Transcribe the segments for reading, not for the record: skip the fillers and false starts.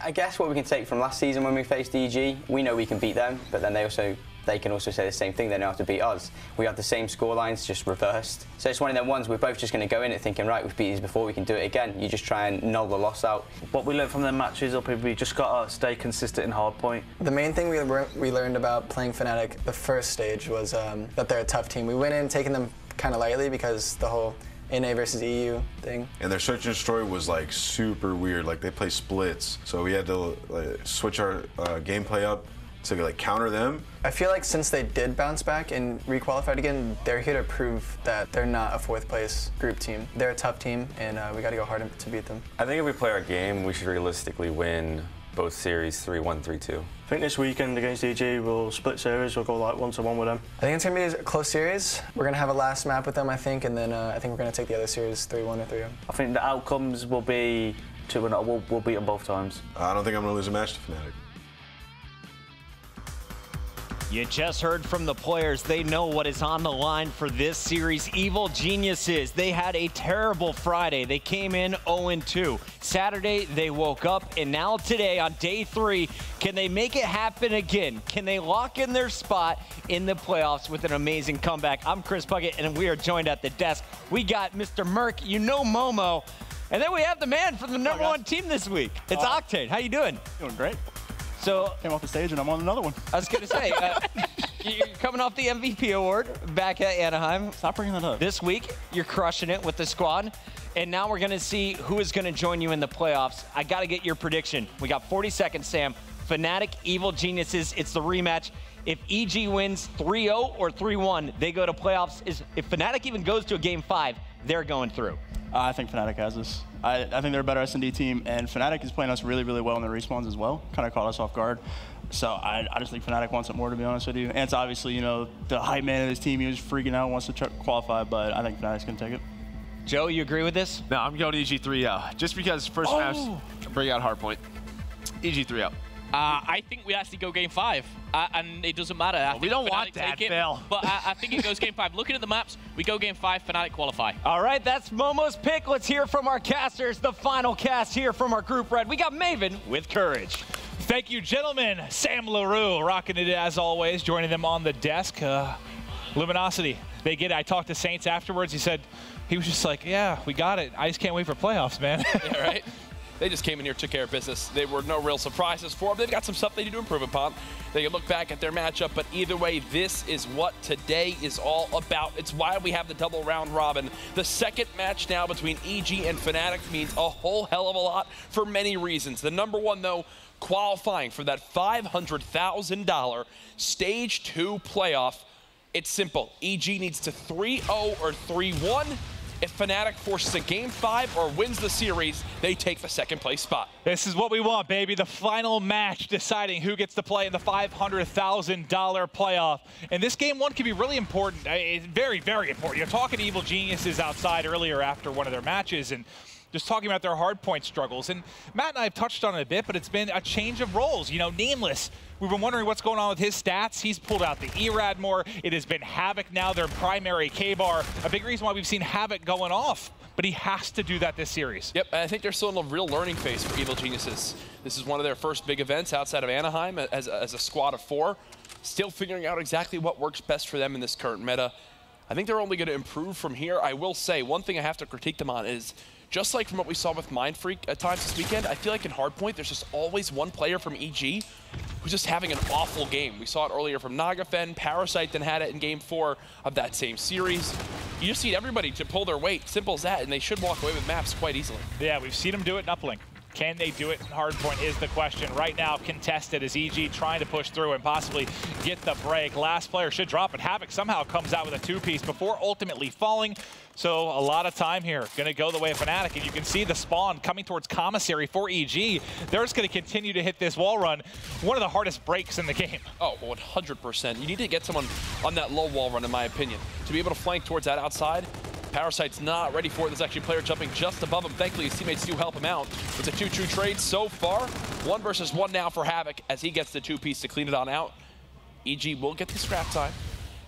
I guess what we can take from last season when we faced EG, we know we can beat them, but then they can also say the same thing. They know how to beat us. We have the same score lines, just reversed. So it's one of them ones we're both just going to go in it thinking, right, we've beat these before, we can do it again. You just try and null the loss out. What we learned from them matches up is we just got to stay consistent in hardpoint. The main thing we learned about playing Fnatic the first stage was that they're a tough team. We went in taking them kind of lightly because the whole NA versus EU thing. And their search and destroy was like super weird. Like they play splits, so we had to switch our gameplay up to like counter them. I feel like since they did bounce back and requalified again, they're here to prove that they're not a 4th place group team. They're a tough team, and we got to go hard to beat them. I think if we play our game, we should realistically win both series 3-1, 3-2. I think this weekend against EG, we'll split series, we'll go like 1-1 with them. I think it's going to be a close series. We're going to have a last map with them, I think, and then I think we're going to take the other series 3-1 or 3-0. I think the outcomes will be 2-0. We'll beat them both times. I don't think I'm going to lose a match to Fnatic. You just heard from the players. They know what is on the line for this series. Evil Geniuses, they had a terrible Friday. They came in 0-2. Saturday, they woke up, and now today, on day 3, can they make it happen again? Can they lock in their spot in the playoffs with an amazing comeback? I'm Chris Puckett, and we are joined at the desk. We got Mr. Merc, you know Momo, and then we have the man from the #1 team this week. It's Octane. How you doing? Doing great. So came off the stage and I'm on another one. I was going to say, you're coming off the MVP award back at Anaheim. Stop bringing that up. This week, you're crushing it with the squad. And now we're going to see who is going to join you in the playoffs. I got to get your prediction. We got 40 seconds, Sam. Fnatic, Evil Geniuses, it's the rematch. If EG wins 3-0 or 3-1, they go to playoffs. If Fnatic even goes to a Game 5, they're going through. I think Fnatic has this. I think they're a better S&D team, and Fnatic is playing us really, really well in the respawns as well. Kind of caught us off guard. So I just think Fnatic wants it more, to be honest with you. And it's obviously, you know, the hype man of this team, he was freaking out, wants to qualify, but I think Fnatic's going to take it. Joe, you agree with this? No, I'm going EG 3-0. Just because first match, bring out Hardpoint. EG 3-0. I think we actually go Game 5, and it doesn't matter. I think we don't Fnatic want that, Phil. But I think it goes Game 5. Looking at the maps, we go Game 5, Fnatic qualify. All right, that's Momo's pick. Let's hear from our casters. The final cast here from our group red. We got Maven with Courage. Thank you, gentlemen. Sam LaRue rocking it as always, joining them on the desk. Luminosity, they get it. I talked to Saints afterwards. He was just like, yeah, we got it. I just can't wait for playoffs, man. Yeah, right? They just came in here, took care of business. There were no real surprises for them. They've got some stuff they need to improve upon. They can look back at their matchup, but either way, this is what today is all about. It's why we have the double round robin. The second match now between EG and Fnatic means a whole hell of a lot for many reasons. The #1, though, qualifying for that $500,000 Stage 2 playoff. It's simple. EG needs to 3-0 or 3-1. If Fnatic forces a Game 5 or wins the series, they take the second place spot. This is what we want, baby. The final match deciding who gets to play in the $500,000 playoff. And this Game 1 can be really important. It's very, very important. You're talking to Evil Geniuses outside earlier after one of their matches and just talking about their hardpoint struggles. And Matt and I have touched on it a bit, but it's been a change of roles. You know, Nameless, we've been wondering what's going on with his stats. He's pulled out the ERAD more. It has been Havoc now, their primary K-bar. A big reason why we've seen Havoc going off, but he has to do that this series. Yep, I think they're still in a real learning phase for Evil Geniuses. This is one of their first big events outside of Anaheim as a squad of 4. Still figuring out exactly what works best for them in this current meta. I think they're only going to improve from here. I will say, one thing I have to critique them on is, just like from what we saw with Mindfreak at times this weekend, I feel like in Hardpoint, there's just always one player from EG who's just having an awful game. We saw it earlier from Nagafen. Parasite then had it in Game 4 of that same series. You just need everybody to pull their weight, simple as that, and they should walk away with maps quite easily. Yeah, we've seen them do it in Uplink. Can they do it in Hardpoint is the question. Right now, contested as EG trying to push through and possibly get the break. Last player should drop it. Havoc somehow comes out with a 2-piece before ultimately falling. So a lot of time here. Going to go the way of Fnatic. And you can see the spawn coming towards Commissary for EG. They're just going to continue to hit this wall run. One of the hardest breaks in the game. Oh, 100%. You need to get someone on that low wall run, in my opinion, to be able to flank towards that outside. Parasite's not ready for it. There's actually a player jumping just above him. Thankfully, his teammates do help him out. It's a 2-2 trade so far. 1 versus 1 now for Havoc as he gets the 2-piece to clean it on out. EG will get the scrap time.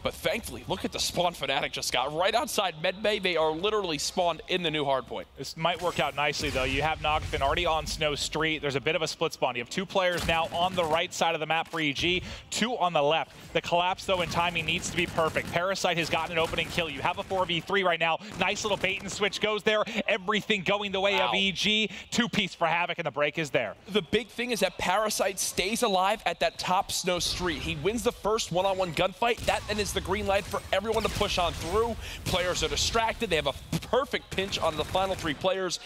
But thankfully, look at the spawn Fnatic just got. Right outside medbay, they are literally spawned in the new hardpoint. This might work out nicely, though. You have Nogafin already on Snow Street. There's a bit of a split spawn. You have 2 players now on the right side of the map for EG, 2 on the left. The collapse, though, and timing needs to be perfect. Parasite has gotten an opening kill. You have a 4v3 right now. Nice little bait and switch goes there. Everything going the way of EG. 2-piece for Havoc, and the break is there. The big thing is that Parasite stays alive at that top Snow Street. He wins the first one-on-one gunfight. That then is the green light for everyone to push on through. Players are distracted. They have a perfect pinch on the final 3 players.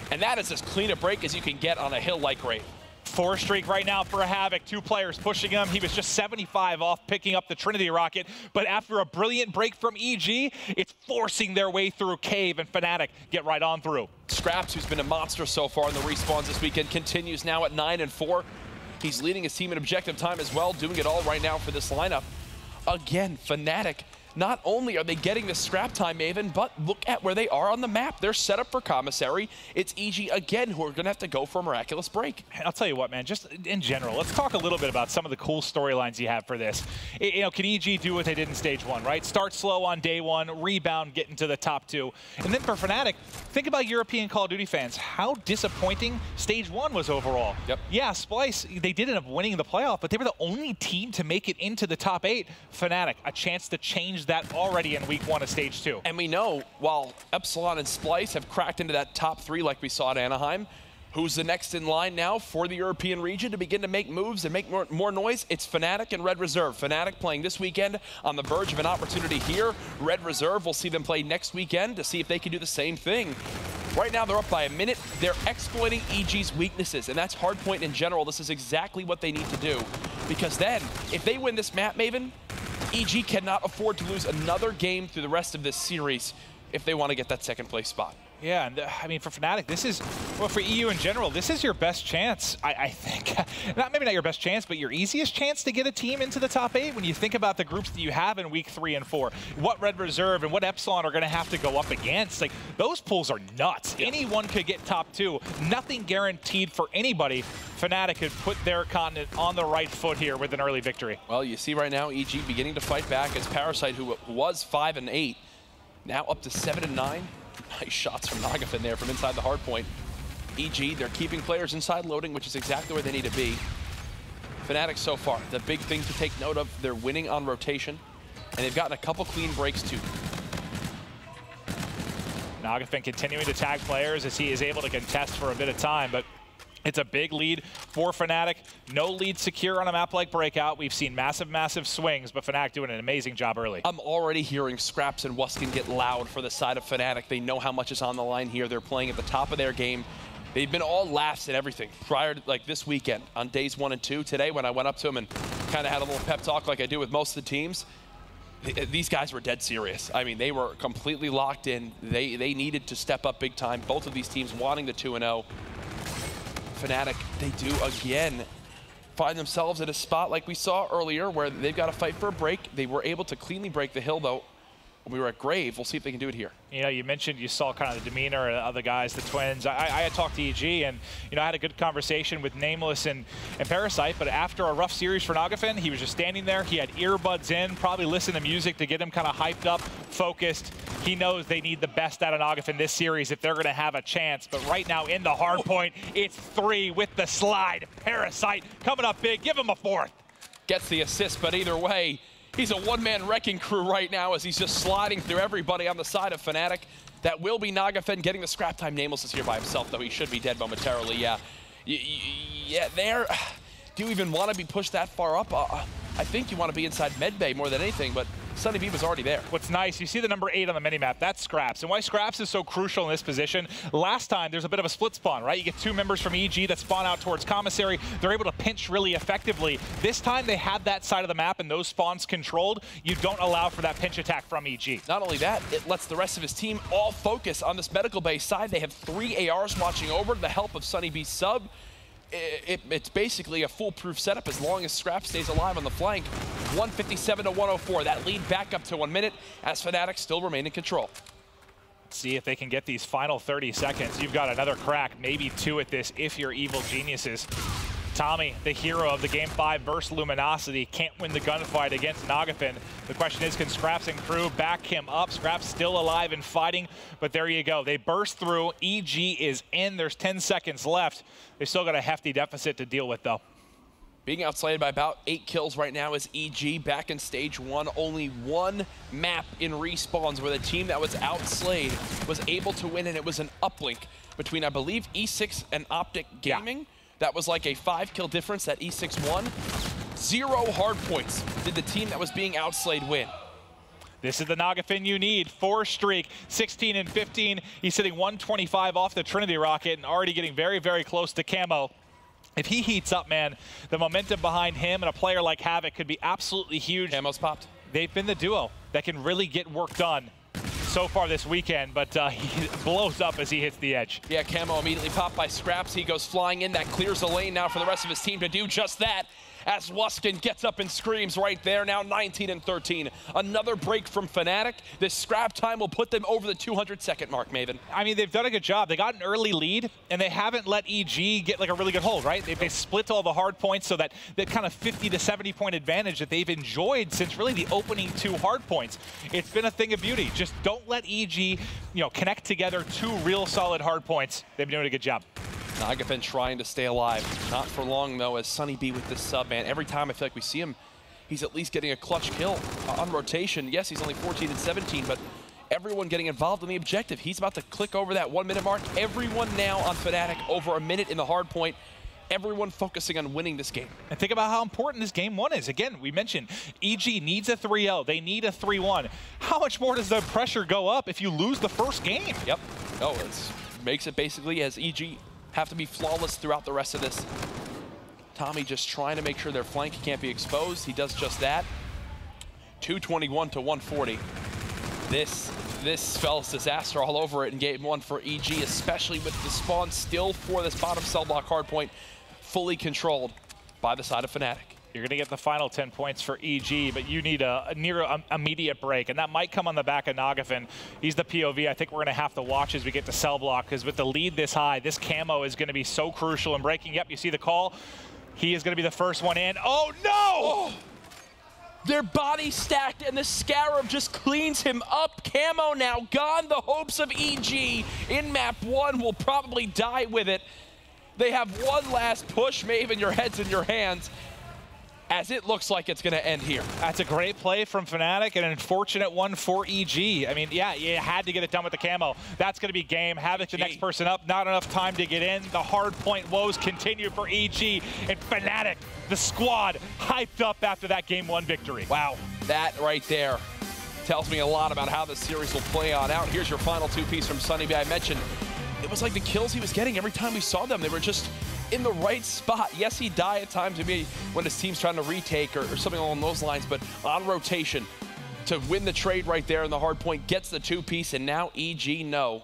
And that is as clean a break as you can get on a hill like Grave. 4 streak right now for Havoc. 2 players pushing him. He was just 75 off picking up the Trinity Rocket. But after a brilliant break from EG, it's forcing their way through Cave, and Fnatic get right on through. Scraps, who's been a monster so far in the respawns this weekend, continues now at 9-4. He's leading his team in objective time as well, doing it all right now for this lineup. Again, Fnatic, not only are they getting the scrap time, Maven, but look at where they are on the map. They're set up for commissary. It's EG again who are going to have to go for a miraculous break. I'll tell you what, man, just in general, let's talk a little bit about some of the cool storylines you have for this. You know, can EG do what they did in stage 1, right? Start slow on day 1, rebound, get into the top 2. And then for Fnatic, think about European Call of Duty fans, how disappointing stage 1 was overall. Yep. Yeah, Splice, they did end up winning the playoff, but they were the only team to make it into the top 8. Fnatic, a chance to change that already in week 1 of stage 2. And we know, while Epsilon and Splice have cracked into that top 3 like we saw at Anaheim, who's the next in line now for the European region to begin to make moves and make more noise? It's Fnatic and Red Reserve. Fnatic playing this weekend on the verge of an opportunity here. Red Reserve, we'll see them play next weekend to see if they can do the same thing. Right now, they're up by a minute. They're exploiting EG's weaknesses, and that's Hardpoint in general. This is exactly what they need to do. Because then, if they win this map, Maven, EG cannot afford to lose another game through the rest of this series if they want to get that 2nd place spot. Yeah, and I mean, for Fnatic, this is, well, for EU in general, this is your best chance, I think. Maybe not your best chance, but your easiest chance to get a team into the top 8 when you think about the groups that you have in week 3 and 4. What Red Reserve and what Epsilon are going to have to go up against. Like, those pools are nuts. Yeah. Anyone could get top 2. Nothing guaranteed for anybody. Fnatic could put their continent on the right foot here with an early victory. Well, you see right now, EG beginning to fight back as Parasite, who was 5-8, now up to 7-9. Nice shots from Nogafin there from inside the hard point. EG, they're keeping players inside loading, which is exactly where they need to be. Fnatic so far, the big thing to take note of, they're winning on rotation, and they've gotten a couple clean breaks too. Nogafin continuing to tag players as he is able to contest for a bit of time, but it's a big lead for Fnatic. No lead secure on a map like Breakout. We've seen massive, massive swings, but Fnatic doing an amazing job early. I'm already hearing Scraps and Wuskin get loud for the side of Fnatic. They know how much is on the line here. They're playing at the top of their game. They've been all laughs and everything prior to, like, this weekend on days 1 and 2. Today, when I went up to them and kind of had a little pep talk like I do with most of the teams, these guys were dead serious. I mean, they were completely locked in. They needed to step up big time. Both of these teams wanting the 2-0. Fnatic, they do again find themselves at a spot like we saw earlier where they've got to fight for a break. They were able to cleanly break the hill, though. When we were at Grave, we'll see if they can do it here. You know, you mentioned you saw kind of the demeanor of the guys, the twins. I had talked to EG, and I had a good conversation with Nameless and Parasite, but after a rough series for Nogafin, he was just standing there. He had earbuds in, probably listening to music to get him kind of hyped up, focused. He knows they need the best out of Nogafin this series if they're going to have a chance. But right now in the hard point, it's 3 with the slide. Parasite coming up big. Give him a 4th. Gets the assist, but either way, he's a one-man wrecking crew right now as he's just sliding through everybody on the side of Fnatic. That will be Nogafin getting the scrap time. Nameless is here by himself, though. He should be dead momentarily, yeah. Yeah, there. Do you even want to be pushed that far up? I think you want to be inside medbay more than anything, but Sunny B was already there. What's nice, you see the number 8 on the minimap, that's Scraps. And why Scraps is so crucial in this position, last time there's a bit of a split spawn, right? You get 2 members from EG that spawn out towards commissary. They're able to pinch really effectively. This time they have that side of the map and those spawns controlled. You don't allow for that pinch attack from EG. Not only that, it lets the rest of his team all focus on this medical base side. They have 3 ARs watching over the help of Sunny B's sub. It's basically a foolproof setup as long as Scrap stays alive on the flank. 157 to 104. That lead back up to 1 minute as Fnatic still remain in control. See if they can get these final 30 seconds. You've got another crack, maybe 2 at this if you're Evil Geniuses. Tommy, the hero of the Game 5 versus Luminosity, can't win the gunfight against Nagafin. The question is, can Scraps and crew back him up? Scraps still alive and fighting, but there you go. They burst through. EG is in. There's 10 seconds left. They've still got a hefty deficit to deal with, though. Being outslayed by about 8 kills right now is EG back in stage 1. Only one map in respawns where the team that was outslayed was able to win, and it was an uplink between, I believe, E6 and Optic Gaming. Yeah. That was like a 5-kill difference that E6 won. 0 hardpoints did the team that was being outslayed win. This is the Nagafin you need. 4 streak, 16 and 15. He's sitting 125 off the Trinity rocket and already getting very, very close to Camo. If he heats up, man, the momentum behind him and a player like Havoc could be absolutely huge. Camo's popped. They've been the duo that can really get work done so far this weekend, but he blows up as he hits the edge. Yeah, Camo immediately popped by Scraps. He goes flying in. That clears the lane now for the rest of his team to do just that, as Wuskin gets up and screams right there, now 19 and 13. Another break from Fnatic. This scrap time will put them over the 200-second mark, Maven. I mean, they've done a good job. They got an early lead, and they haven't let EG get like a really good hold, right? They split all the hard points, so that kind of 50 to 70-point advantage that they've enjoyed since really the opening 2 hard points. It's been a thing of beauty. Just don't let EG, connect together 2 real solid hard points. They've been doing a good job. Nagafin trying to stay alive. Not for long, though, as Sunny B with this sub, man. Every time I feel like we see him, he's at least getting a clutch kill on rotation. Yes, he's only 14 and 17, but everyone getting involved in the objective. He's about to click over that 1-minute mark. Everyone now on Fnatic over a minute in the hard point. Everyone focusing on winning this game. And think about how important this game 1 is. Again, we mentioned EG needs a 3-0. They need a 3-1. How much more does the pressure go up if you lose the first game? Yep. Oh, it makes it basically as EG have to be flawless throughout the rest of this. Tommy just trying to make sure their flank can't be exposed. He does just that. 221 to 140. This spells disaster all over it in game 1 for EG, especially with the spawn still for this bottom cell block hardpoint fully controlled by the side of Fnatic. You're going to get the final 10 points for EG, but you need a near immediate break, and that might come on the back of Nagafin. He's the POV. I think we're going to have to watch as we get to cell block, because with the lead this high, this Camo is going to be so crucial in breaking. Yep, you see the call. He is going to be the first one in. Oh, no! Oh. Their body stacked, and the Scarab just cleans him up. Camo now gone. The hopes of EG in map 1 will probably die with it. They have one last push. Maven, your head's in your hands, as it looks like it's going to end here. That's a great play from Fnatic, and an unfortunate one for EG. I mean, yeah, you had to get it done with the Camo. That's going to be game. Havoc, the next person up. Not enough time to get in. The hard point woes continue for EG, and Fnatic, the squad, hyped up after that game 1 victory. Wow, that right there tells me a lot about how the series will play on out. Here's your final 2-piece from Sunny B. I mentioned it was like the kills he was getting every time we saw them. They were just in the right spot. Yes, he died at times maybe when his team's trying to retake or something along those lines, but on rotation to win the trade right there in the hard point, gets the 2-piece, and now EG know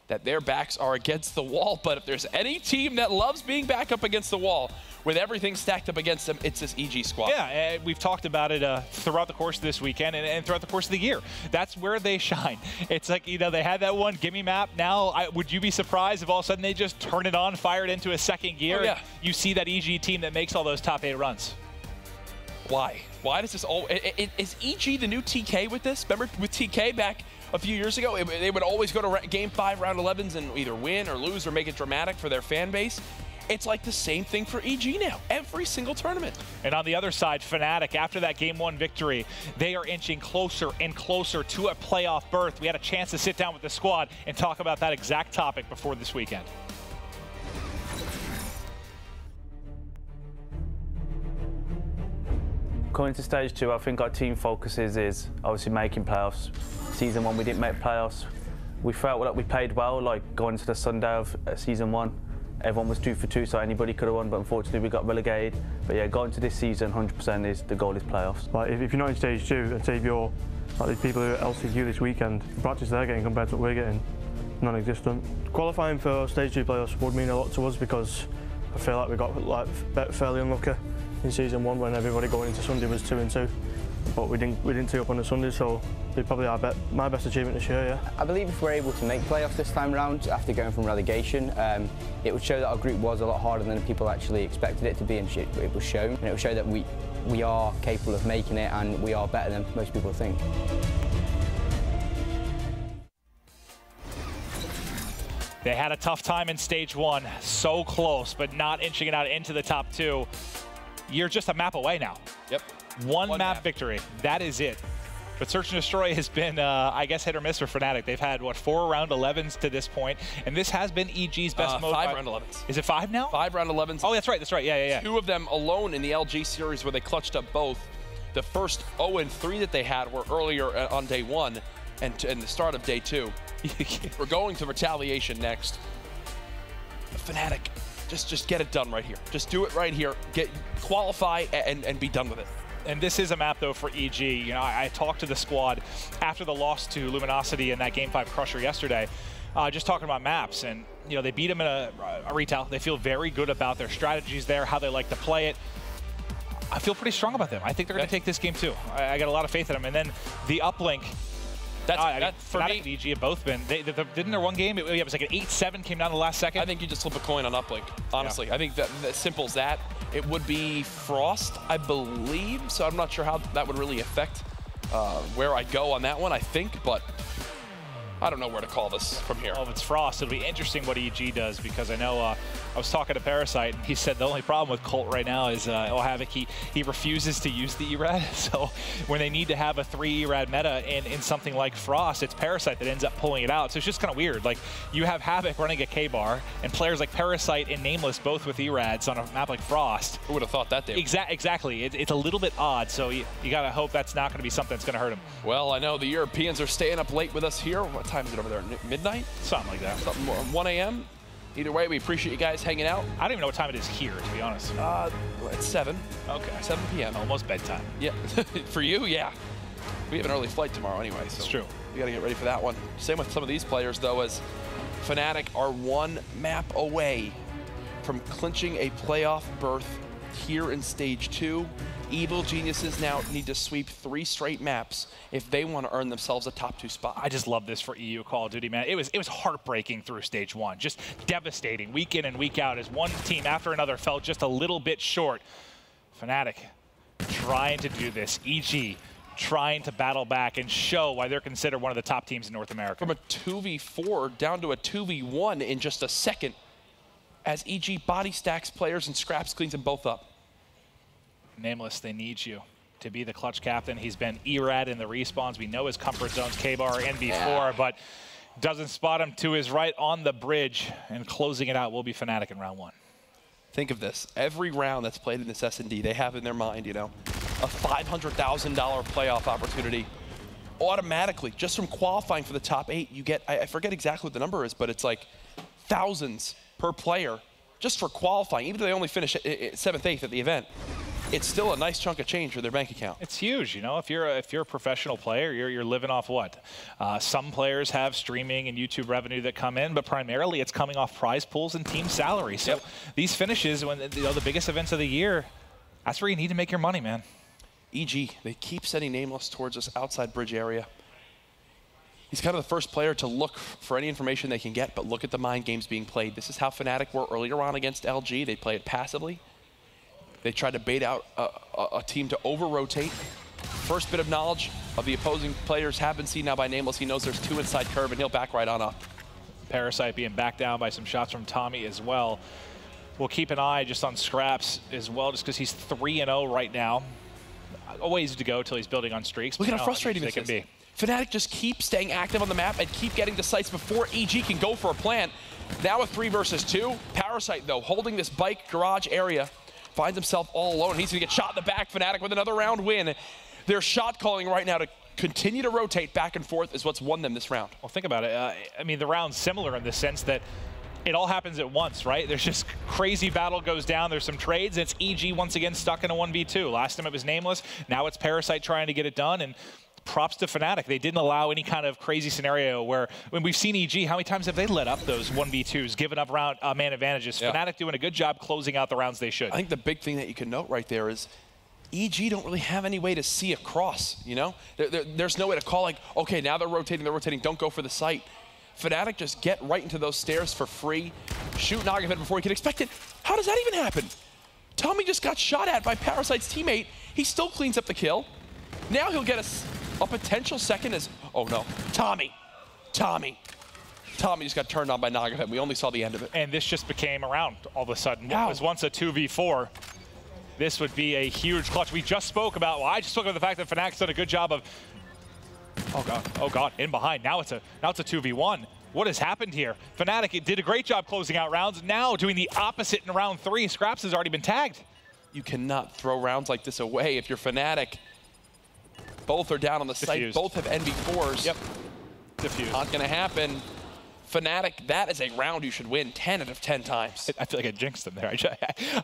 that their backs are against the wall. But if there's any team that loves being back up against the wall with everything stacked up against them, it's this EG squad. Yeah, we've talked about it throughout the course of this weekend and throughout the course of the year. That's where they shine. It's like, they had that one gimme map. Now, would you be surprised if all of a sudden they just turn it on, fire it into a second gear? Oh, yeah. You see that EG team that makes all those top 8 runs. Why? Why does this all... Is EG the new TK with this? Remember with TK back a few years ago? They would always go to Game 5 round 11s and either win or lose or make it dramatic for their fan base. It's like the same thing for EG now, every single tournament. And on the other side, Fnatic, after that Game 1 victory, they are inching closer and closer to a playoff berth. We had a chance to sit down with the squad and talk about that exact topic before this weekend. Going to stage 2, I think our team focus is obviously making playoffs. Season 1, we didn't make playoffs. We felt like we played well, like going to the Sunday of season 1. Everyone was 2 for 2, so anybody could have won, but unfortunately we got relegated. But yeah, going to this season, 100% is the goal is playoffs. Like if you're not in stage 2, and say if you're like these people who are LCQ this weekend, the practice they're getting compared to what we're getting, non-existent. Qualifying for stage 2 playoffs would mean a lot to us because I feel like we got fairly unlucky in season 1 when everybody going into Sunday was 2 and 2. but we didn't tee up on the Sunday, so it'd probably my best achievement this year, yeah. I believe if we're able to make playoffs this time round after going from relegation, it would show that our group was a lot harder than people actually expected it to be, and it was shown. And it would show that we are capable of making it, and we are better than most people think. They had a tough time in stage 1, so close, but not inching it out into the top 2. You're just a map away now. Yep. One map victory, that is it. But Search and Destroy has been, I guess, hit or miss for Fnatic. They've had, what, 4 round 11s to this point, and this has been EG's best mode. 5 round 11s. Is it 5 now? 5 round 11s. Oh, that's right, yeah. 2 of them alone in the LG series where they clutched up both. The first 0-3 that they had were earlier on day 1 and the start of day 2. We're going to Retaliation next. Fnatic, just get it done right here. Just do it right here. Qualify and be done with it. And this is a map, though, for EG. You know, I talked to the squad after the loss to Luminosity in that Game 5 Crusher yesterday, just talking about maps. And, you know, they beat them in a retail. They feel very good about their strategies there, how they like to play it. I feel pretty strong about them. I think they're going to take this game, too. I got a lot of faith in them. And then the Uplink. That's for Fnatic and EG have both been. Didn't there one game? It was like an 8-7 came down the last second. I think you just flip a coin on Uplink, honestly. Yeah. I think that simple as that. It would be Frost, I believe, so I'm not sure how that would really affect where I go on that one, I think, but I don't know where to call this from here. Well, if it's Frost, it'll be interesting what EG does, because I know I was talking to Parasite, and he said the only problem with Colt right now is Havoc, he refuses to use the ERAD. So when they need to have a 3 ERAD meta in something like Frost, it's Parasite that ends up pulling it out. So it's just kind of weird. Like, you have Havoc running a K-bar, and players like Parasite and Nameless both with ERADs on a map like Frost. Who would have thought that, Dave? Exactly. It's a little bit odd, so you got to hope that's not going to be something that's going to hurt him. Well, I know the Europeans are staying up late with us here. What time is it over there? Midnight? Something like that. Something more, 1 a.m.? Either way, we appreciate you guys hanging out. I don't even know what time it is here, to be honest. It's 7. Okay. 7 p.m. Almost bedtime. Yeah. For you, yeah. We have an early flight tomorrow anyway, so it's true. We got to get ready for that one. Same with some of these players, though, as Fnatic are 1 map away from clinching a playoff berth here in Stage 2. Evil Geniuses now need to sweep 3 straight maps if they want to earn themselves a top 2 spot. I just love this for EU Call of Duty, man. It was heartbreaking through Stage 1, just devastating week in and week out as one team after another fell just a little bit short. Fnatic trying to do this. EG trying to battle back and show why they're considered one of the top teams in North America. From a 2v4 down to a 2v1 in just a second as EG body stacks players and scraps, cleans them both up. Nameless, they need you to be the clutch captain. He's been ERAD in the respawns. We know his comfort zone's K-Bar and V4, but doesn't spot him to his right on the bridge, and closing it out will be Fnatic in round 1. Think of this. Every round that's played in this S&D, they have in their mind, you know, a $500,000 playoff opportunity. Automatically, just from qualifying for the top 8, you get, I forget exactly what the number is, but it's like thousands per player just for qualifying. Even though they only finish 7th, 8th at the event, it's still a nice chunk of change for their bank account. It's huge, you know. If you're a professional player, you're living off what? Some players have streaming and YouTube revenue that come in, but primarily it's coming off prize pools and team salary. So these finishes, when the biggest events of the year, that's where you need to make your money, man. EG, they keep sending Nameless towards this outside bridge area. He's kind of the first player to look for any information they can get, but look at the mind games being played. This is how Fnatic were earlier on against LG. They play it passively. They tried to bait out a team to over-rotate. First bit of knowledge of the opposing players have been seen now by Nameless. He knows there's 2 inside curve, and he'll back right on up. Parasite being backed down by some shots from Tommy as well. We'll keep an eye just on Scraps as well, just because he's 3-0 right now. A ways to go till he's building on streaks. Look at how frustrating this can be. Fnatic just keep staying active on the map and keep getting to sites before EG can go for a plant. Now a 3 versus 2. Parasite, though, holding this bike garage area, finds himself all alone. He's going to get shot in the back. Fnatic with another round win. They're shot calling right now to continue to rotate back and forth is what's won them this round. Well, think about it. I mean, the round's similar in the sense that it all happens at once, right? There's just crazy battle goes down. There's some trades. It's EG once again stuck in a 1v2. Last time it was Nameless. Now it's Parasite trying to get it done. And props to Fnatic. They didn't allow any kind of crazy scenario where, when we've seen EG, how many times have they let up those 1v2s, given up round man advantages? Fnatic doing a good job closing out the rounds they should. I think the big thing that you can note right there is EG don't really have any way to see across, you know? There's no way to call like, okay, now they're rotating, don't go for the site. Fnatic just get right into those stairs for free, shoot Nagavan before he can expect it. How does that even happen? Tommy just got shot at by Parasite's teammate. He still cleans up the kill. Now he'll get a potential second as, oh no, Tommy just got turned on by Nagavan. We only saw the end of it. And this just became a round all of a sudden. Wow. It was once a 2v4. This would be a huge clutch. We just spoke about, well, I just spoke about the fact that Fnatic's done a good job of, oh God, in behind. Now it's a 2v1. What has happened here? Fnatic did a great job closing out rounds. Now doing the opposite in round 3. Scraps has already been tagged. You cannot throw rounds like this away if you're Fnatic. Both are down on the site. Both have NV4s. Yep. Diffused. Not gonna happen. Fnatic, that is a round you should win 10 out of 10 times. I feel like I jinxed them there.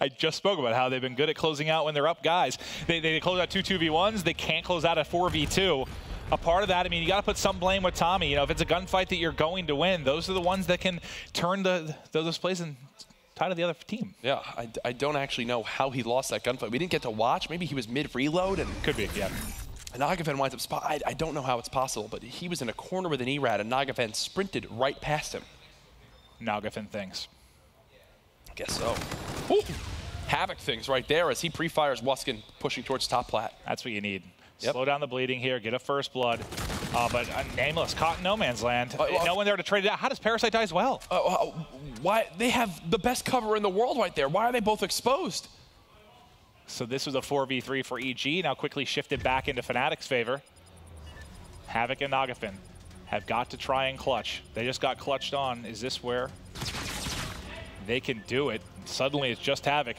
I just spoke about how they've been good at closing out when they're up guys. They close out 2 2v1s. They can't close out a 4v2. A part of that, I mean, you got to put some blame with Tommy. You know, if it's a gunfight that you're going to win, those are the ones that can turn those plays and tie to the other team. Yeah, I don't actually know how he lost that gunfight. We didn't get to watch. Maybe he was mid-reload. And could be, yeah. And Nagavan winds up spot. I don't know how it's possible, but he was in a corner with an E-Rad, and Nagavan sprinted right past him. Nagavan things. I guess so. Ooh. Havoc things right there as he pre-fires Wuskin pushing towards top plat. That's what you need. Yep. Slow down the bleeding here, get a first blood. But Nameless caught in no man's land. No one there to trade it out. How does Parasite die as well? Why? They have the best cover in the world right there. Why are they both exposed? So this was a 4v3 for EG, now quickly shifted back into Fnatic's favor. Havoc and Nagavan have got to try and clutch. They just got clutched on. Is this where they can do it? Suddenly it's just Havoc.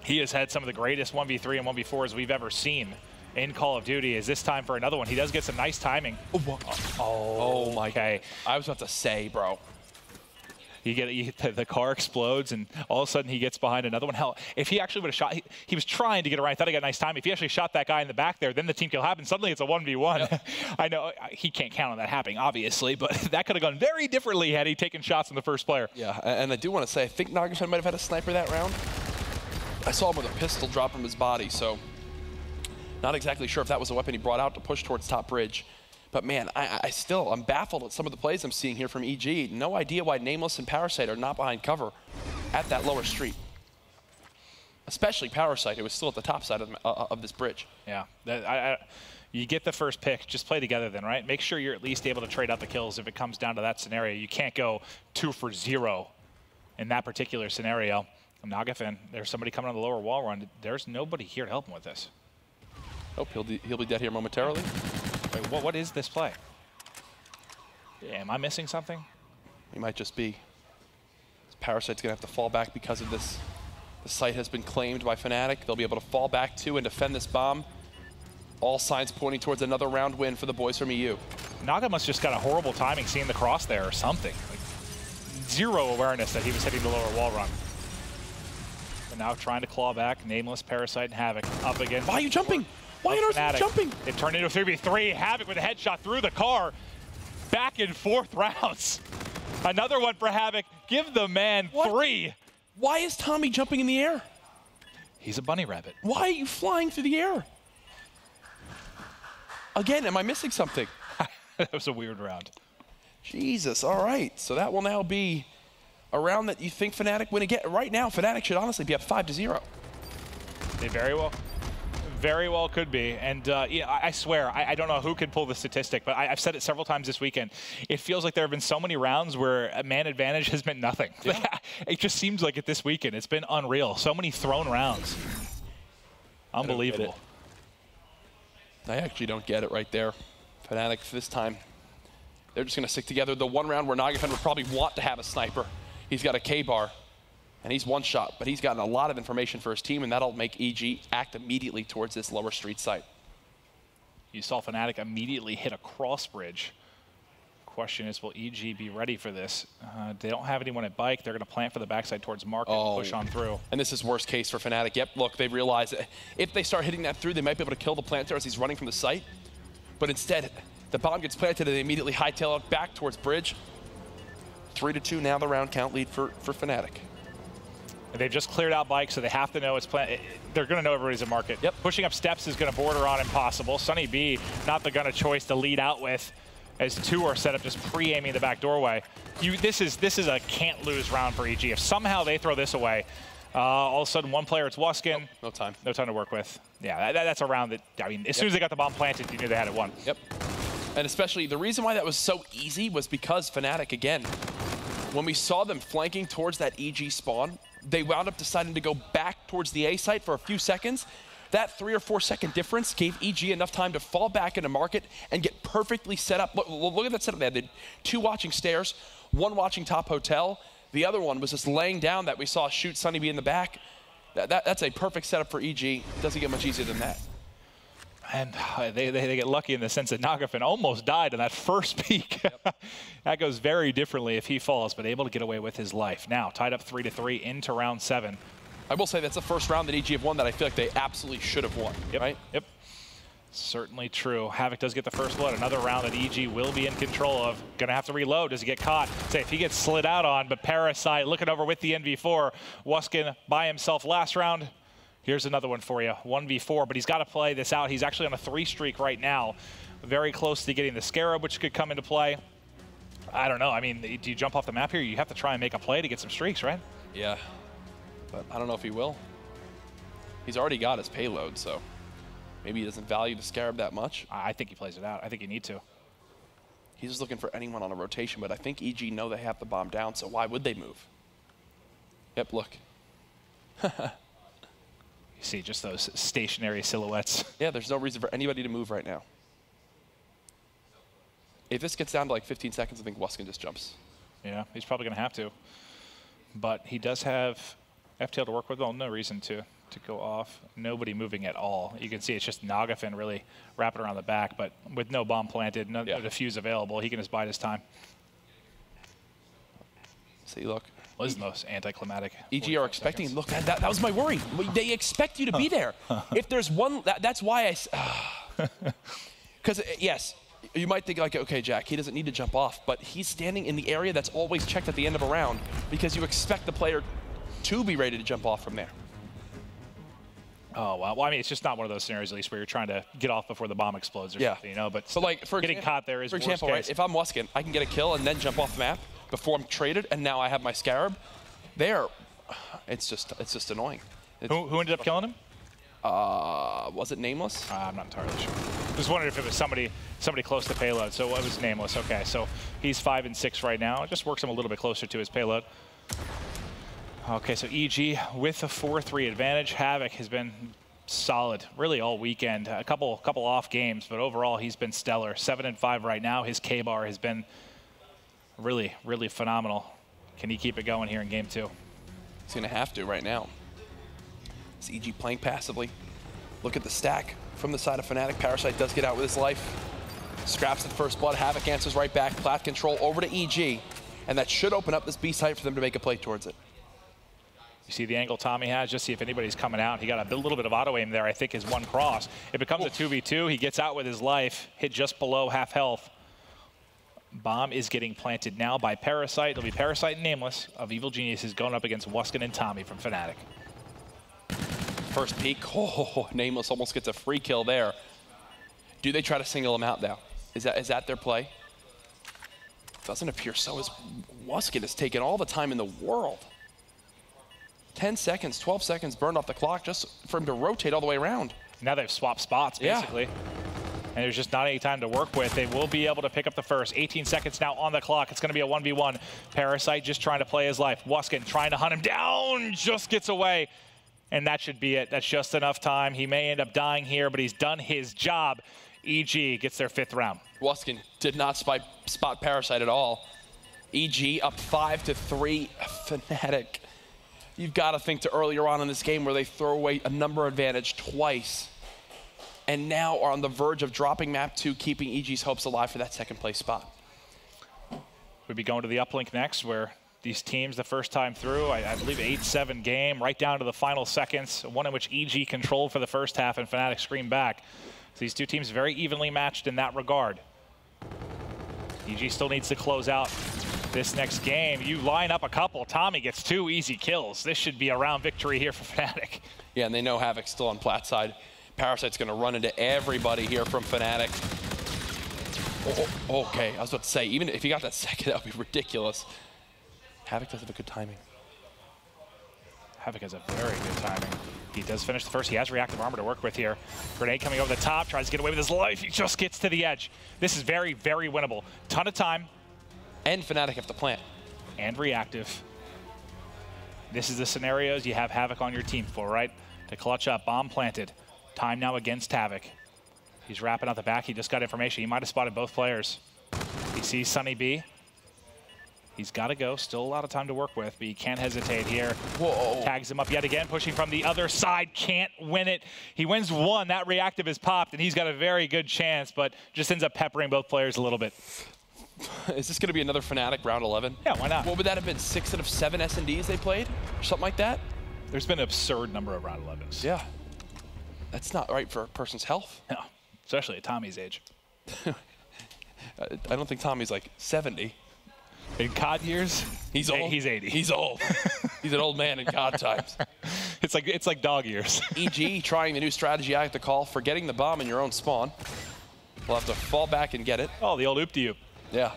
He has had some of the greatest 1v3 and 1v4s we've ever seen in Call of Duty. Is this time for another one? He does get some nice timing. Oh my God. I was about to say, bro. The car explodes, and all of a sudden he gets behind another one. Hell, if he actually would have shot, he was trying to get it right. I thought he got a nice time. If he actually shot that guy in the back there, then the team kill happened. Suddenly it's a 1v1. Yep. I know he can't count on that happening, obviously, but that could have gone very differently had he taken shots on the first player. Yeah, and I do want to say, I think Nagavan might have had a sniper that round. I saw him with a pistol drop from his body, so not exactly sure if that was a weapon he brought out to push towards top bridge. But man, I'm baffled at some of the plays I'm seeing here from EG. No idea why Nameless and Parasite are not behind cover at that lower street. Especially Parasite, who was still at the top side of this bridge. Yeah, you get the first pick, just play together then, right? Make sure you're at least able to trade out the kills if it comes down to that scenario. You can't go 2 for 0 in that particular scenario. Nagavan, there's somebody coming on the lower wall run. There's nobody here to help him with this. Oh, he'll be dead here momentarily. Wait, what is this play? Am I missing something? He might just be. Parasite's gonna have to fall back because of this. The site has been claimed by Fnatic. They'll be able to fall back to and defend this bomb. All signs pointing towards another round win for the boys from EU. Naga must just got a horrible timing seeing the cross there or something. Like, zero awareness that he was hitting the lower wall run. But now trying to claw back, Nameless, Parasite, and Havoc up again. Why are you jumping? Why are you jumping? It turned into a 3v3. Havoc with a headshot through the car. Back in 4th rounds. Another one for Havoc. Give the man 3. Why is Tommy jumping in the air? He's a bunny rabbit. Why are you flying through the air? Again, am I missing something? That was a weird round. Jesus, all right. So that will now be a round that you think Fnatic win again. Right now, Fnatic should honestly be up 5-0. They very well could be. And yeah, I swear, I don't know who can pull the statistic, but I've said it several times this weekend. It feels like there have been so many rounds where a man advantage has meant nothing. Yeah. It just seems like it this weekend. It's been unreal. So many thrown rounds. Unbelievable. I actually don't get it right there. Fnatic this time, they're just going to stick together. The one round where Nagavan would probably want to have a sniper. He's got a K-bar. And he's one shot, but he's gotten a lot of information for his team, and that'll make EG act immediately towards this lower street site. You saw Fnatic immediately hit a cross bridge. Question is, will EG be ready for this? They don't have anyone at bike. They're going to plant for the backside towards Market and push on through. And this is worst case for Fnatic. Yep, look, they realize that if they start hitting that through, they might be able to kill the planter as he's running from the site. But instead, the bomb gets planted and they immediately hightail it back towards bridge. 3-2 now, the round count lead for Fnatic. They've just cleared out bikes, so they have to know it's they're going to know everybody's in market. Yep. Pushing up steps is going to border on impossible. Sunny B, not the gun of choice to lead out with, as two are set up just pre-aiming the back doorway. This is a can't-lose round for EG. If somehow they throw this away, all of a sudden one player, it's Wuskin. No time. No time to work with. Yeah, that's a round that, I mean, as soon as they got the bomb planted, you knew they had it won. Yep. And especially, the reason why that was so easy was because Fnatic, again, when we saw them flanking towards that EG spawn, they wound up deciding to go back towards the A site for a few seconds. That 3 or 4 second difference gave EG enough time to fall back into market and get perfectly set up. Look at that setup. They had 2 watching stairs, 1 watching top hotel. The other one was just laying down that we saw shoot Sunny B in the back. That's a perfect setup for EG. Doesn't get much easier than that. And they get lucky in the sense that Nagafin almost died in that first peek. Yep. That goes very differently if he falls, but able to get away with his life. Now, tied up 3-3 into round 7. I will say that's the first round that EG have won that I feel like they absolutely should have won, right? Yep. Certainly true. Havoc does get the first blood. Another round that EG will be in control of. Gonna have to reload. Does he get caught? Say if he gets slid out on, but Parasite looking over with the NV4. Wuskin by himself last round. Here's another one for you, 1v4, but he's got to play this out. He's actually on a 3 streak right now. Very close to getting the Scarab, which could come into play. I don't know. I mean, do you jump off the map here? You have to try and make a play to get some streaks, right? Yeah, but I don't know if he will. He's already got his payload, so maybe he doesn't value the Scarab that much. I think he plays it out. I think you need to. He's just looking for anyone on a rotation, but I think EG know they have the bomb down, so why would they move? Yep, look. You see just those stationary silhouettes. Yeah, there's no reason for anybody to move right now. If this gets down to like 15 seconds, I think Wuskin just jumps. Yeah, he's probably going to have to. But he does have FTL to work with. Well, no reason to go off. Nobody moving at all. You can see it's just Nagafin really wrapping around the back, but with no bomb planted, no defuse available, he can just bide his time. See, look. What is the most anticlimactic? EG are expecting, look, that was my worry. They expect you to be there. If there's one, that's why because yes, you might think like, okay, Jack, he doesn't need to jump off, but he's standing in the area that's always checked at the end of a round because you expect the player to be ready to jump off from there. Oh, wow. Well, I mean, it's just not one of those scenarios, at least, where you're trying to get off before the bomb explodes or something, you know? But so like, getting caught there is for example, right, if I'm Wuskin, I can get a kill and then jump off the map before I'm traded, and now I have my Scarab. There, it's just annoying. Who ended up killing him? Was it Nameless? I'm not entirely sure. Just wondered if it was somebody close to payload. So it was Nameless. Okay, so he's 5 and 6 right now. It just works him a little bit closer to his payload. Okay, so EG with a 4-3 advantage. Havoc has been solid really all weekend. A couple off games, but overall he's been stellar. 7 and 5 right now. His K-bar has been really, really phenomenal. Can he keep it going here in game 2? He's going to have to right now. Is EG playing passively? Look at the stack from the side of Fnatic. Parasite does get out with his life. Scraps the first blood. Havoc answers right back. Plat control over to EG. And that should open up this B site for them to make a play towards it. You see the angle Tommy has, just see if anybody's coming out. He got a little bit of auto aim there, I think, is one cross. It becomes a 2v2. He gets out with his life, hit just below half health. Bomb is getting planted now by Parasite. It'll be Parasite and Nameless of Evil Geniuses going up against Wuskin and Tommy from Fnatic. First peek. Oh, Nameless almost gets a free kill there. Do they try to single him out now? Is that their play? Doesn't appear so, as Wuskin has taken all the time in the world. 10 seconds, 12 seconds burned off the clock just for him to rotate all the way around. Now they've swapped spots, basically. And there's just not any time to work with. They will be able to pick up the first. 18 seconds now on the clock. It's going to be a 1v1. Parasite just trying to play his life. Wuskin trying to hunt him down, just gets away. And that should be it. That's just enough time. He may end up dying here, but he's done his job. EG gets their 5th round. Wuskin did not spot Parasite at all. EG up 5-3. Fnatic. You've got to think to earlier on in this game where they throw away a number advantage twice, and now are on the verge of dropping map 2, keeping EG's hopes alive for that 2nd place spot. We'll be going to the Uplink next, where these teams, the first time through, I believe 8-7 game, right down to the final seconds, one in which EG controlled for the first half and Fnatic screamed back. So these two teams very evenly matched in that regard. EG still needs to close out this next game. You line up a couple. Tommy gets 2 easy kills. This should be a round victory here for Fnatic. Yeah, and they know Havoc's still on Plat side. Parasite's going to run into everybody here from Fnatic. Oh, okay, I was about to say, even if he got that second, that would be ridiculous. Havoc does have a good timing. Havoc has a very good timing. He does finish the first. He has reactive armor to work with here. Grenade coming over the top, tries to get away with his life. He just gets to the edge. This is very, very winnable. Ton of time. And Fnatic have to plant. And reactive. This is the scenarios you have Havoc on your team for, right? To clutch up, bomb planted. Time now against Havoc. He's wrapping out the back. He just got information. He might have spotted both players. He sees Sunny B. He's got to go. Still a lot of time to work with, but he can't hesitate here. Whoa. Tags him up yet again, pushing from the other side. Can't win it. He wins one. That reactive is popped, and he's got a very good chance, but just ends up peppering both players a little bit. Is this going to be another Fnatic round 11? Yeah, why not? What would that have been? 6 out of 7 S&Ds they played? Or something like that? There's been an absurd number of round 11s. Yeah. That's not right for a person's health. No, especially at Tommy's age. I don't think Tommy's like 70. In COD years, he's old. He's 80. He's old. He's an old man in COD times. It's like dog years. EG trying the new strategy I have to call, forgetting the bomb in your own spawn. We'll have to fall back and get it. Oh, the old oop-de-oop. Yeah.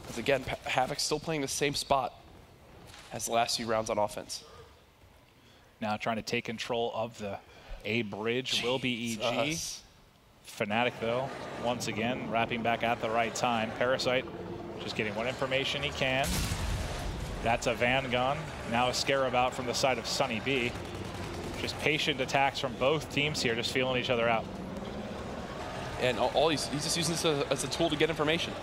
Because again, Havoc's still playing the same spot as the last few rounds on offense. Now trying to take control of the A bridge will be EG. Fnatic, though, once again, wrapping back at the right time. Parasite just getting what information he can. That's a Van gun. Now a Scarab out from the side of Sunny B. Just patient attacks from both teams here, just feeling each other out. And he's just using this as a tool to get information.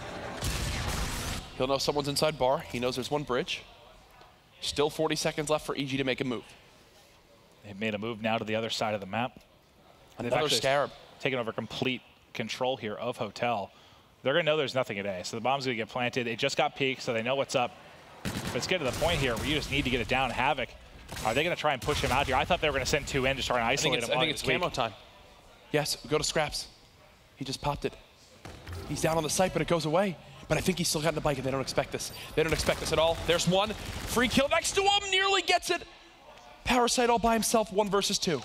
He'll know someone's inside bar. He knows there's one bridge. Still 40 seconds left for EG to make a move. They've made a move now to the other side of the map. Another Scarab. Taking over complete control here of Hotel. They're going to know there's nothing at A, so the bomb's going to get planted. It just got peaked, so they know what's up. But it's getting to the point here where you just need to get it down. Havoc, are they going to try and push him out here? I thought they were going to send 2 in to try and isolate him. I think it's camo time. Yes, go to Scraps. He just popped it. He's down on the site, but it goes away. But I think he's still got the bike, and they don't expect this. They don't expect this at all. There's one. Free kill next to him. Nearly gets it. Parasite all by himself, 1 versus 2.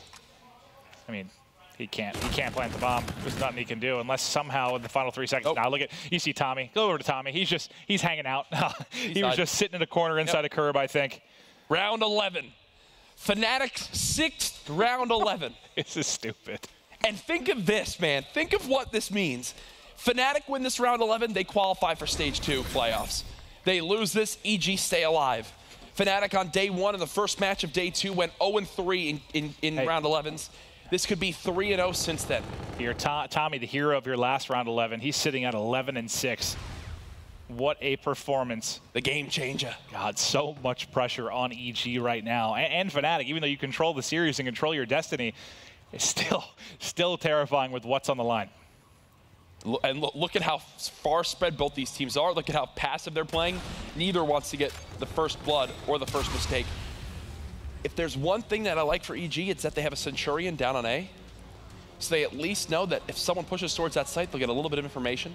I mean, he can't plant the bomb. There's nothing he can do unless somehow in the final 3 seconds. Now look at, you see Tommy. Go over to Tommy. He's hanging out. He was just sitting in a corner inside a curb, I think. Round 11. Fnatic's 6th round 11. This is stupid. And think of this, man. Think of what this means. Fnatic win this round 11, they qualify for stage 2 playoffs. They lose this, EG stay alive. Fnatic on day 1 in the first match of day 2 went 0-3 in round 11s. This could be 3-0 since then. You're Tommy, the hero of your last round 11. He's sitting at 11-6. What a performance. The game changer. God, so much pressure on EG right now. And Fnatic, even though you control the series and control your destiny, it's still terrifying with what's on the line. And look at how far spread both these teams are. Look at how passive they're playing. Neither wants to get the first blood or the first mistake. If there's one thing that I like for EG, it's that they have a Centurion down on A. So they at least know that if someone pushes towards that site, they'll get a little bit of information.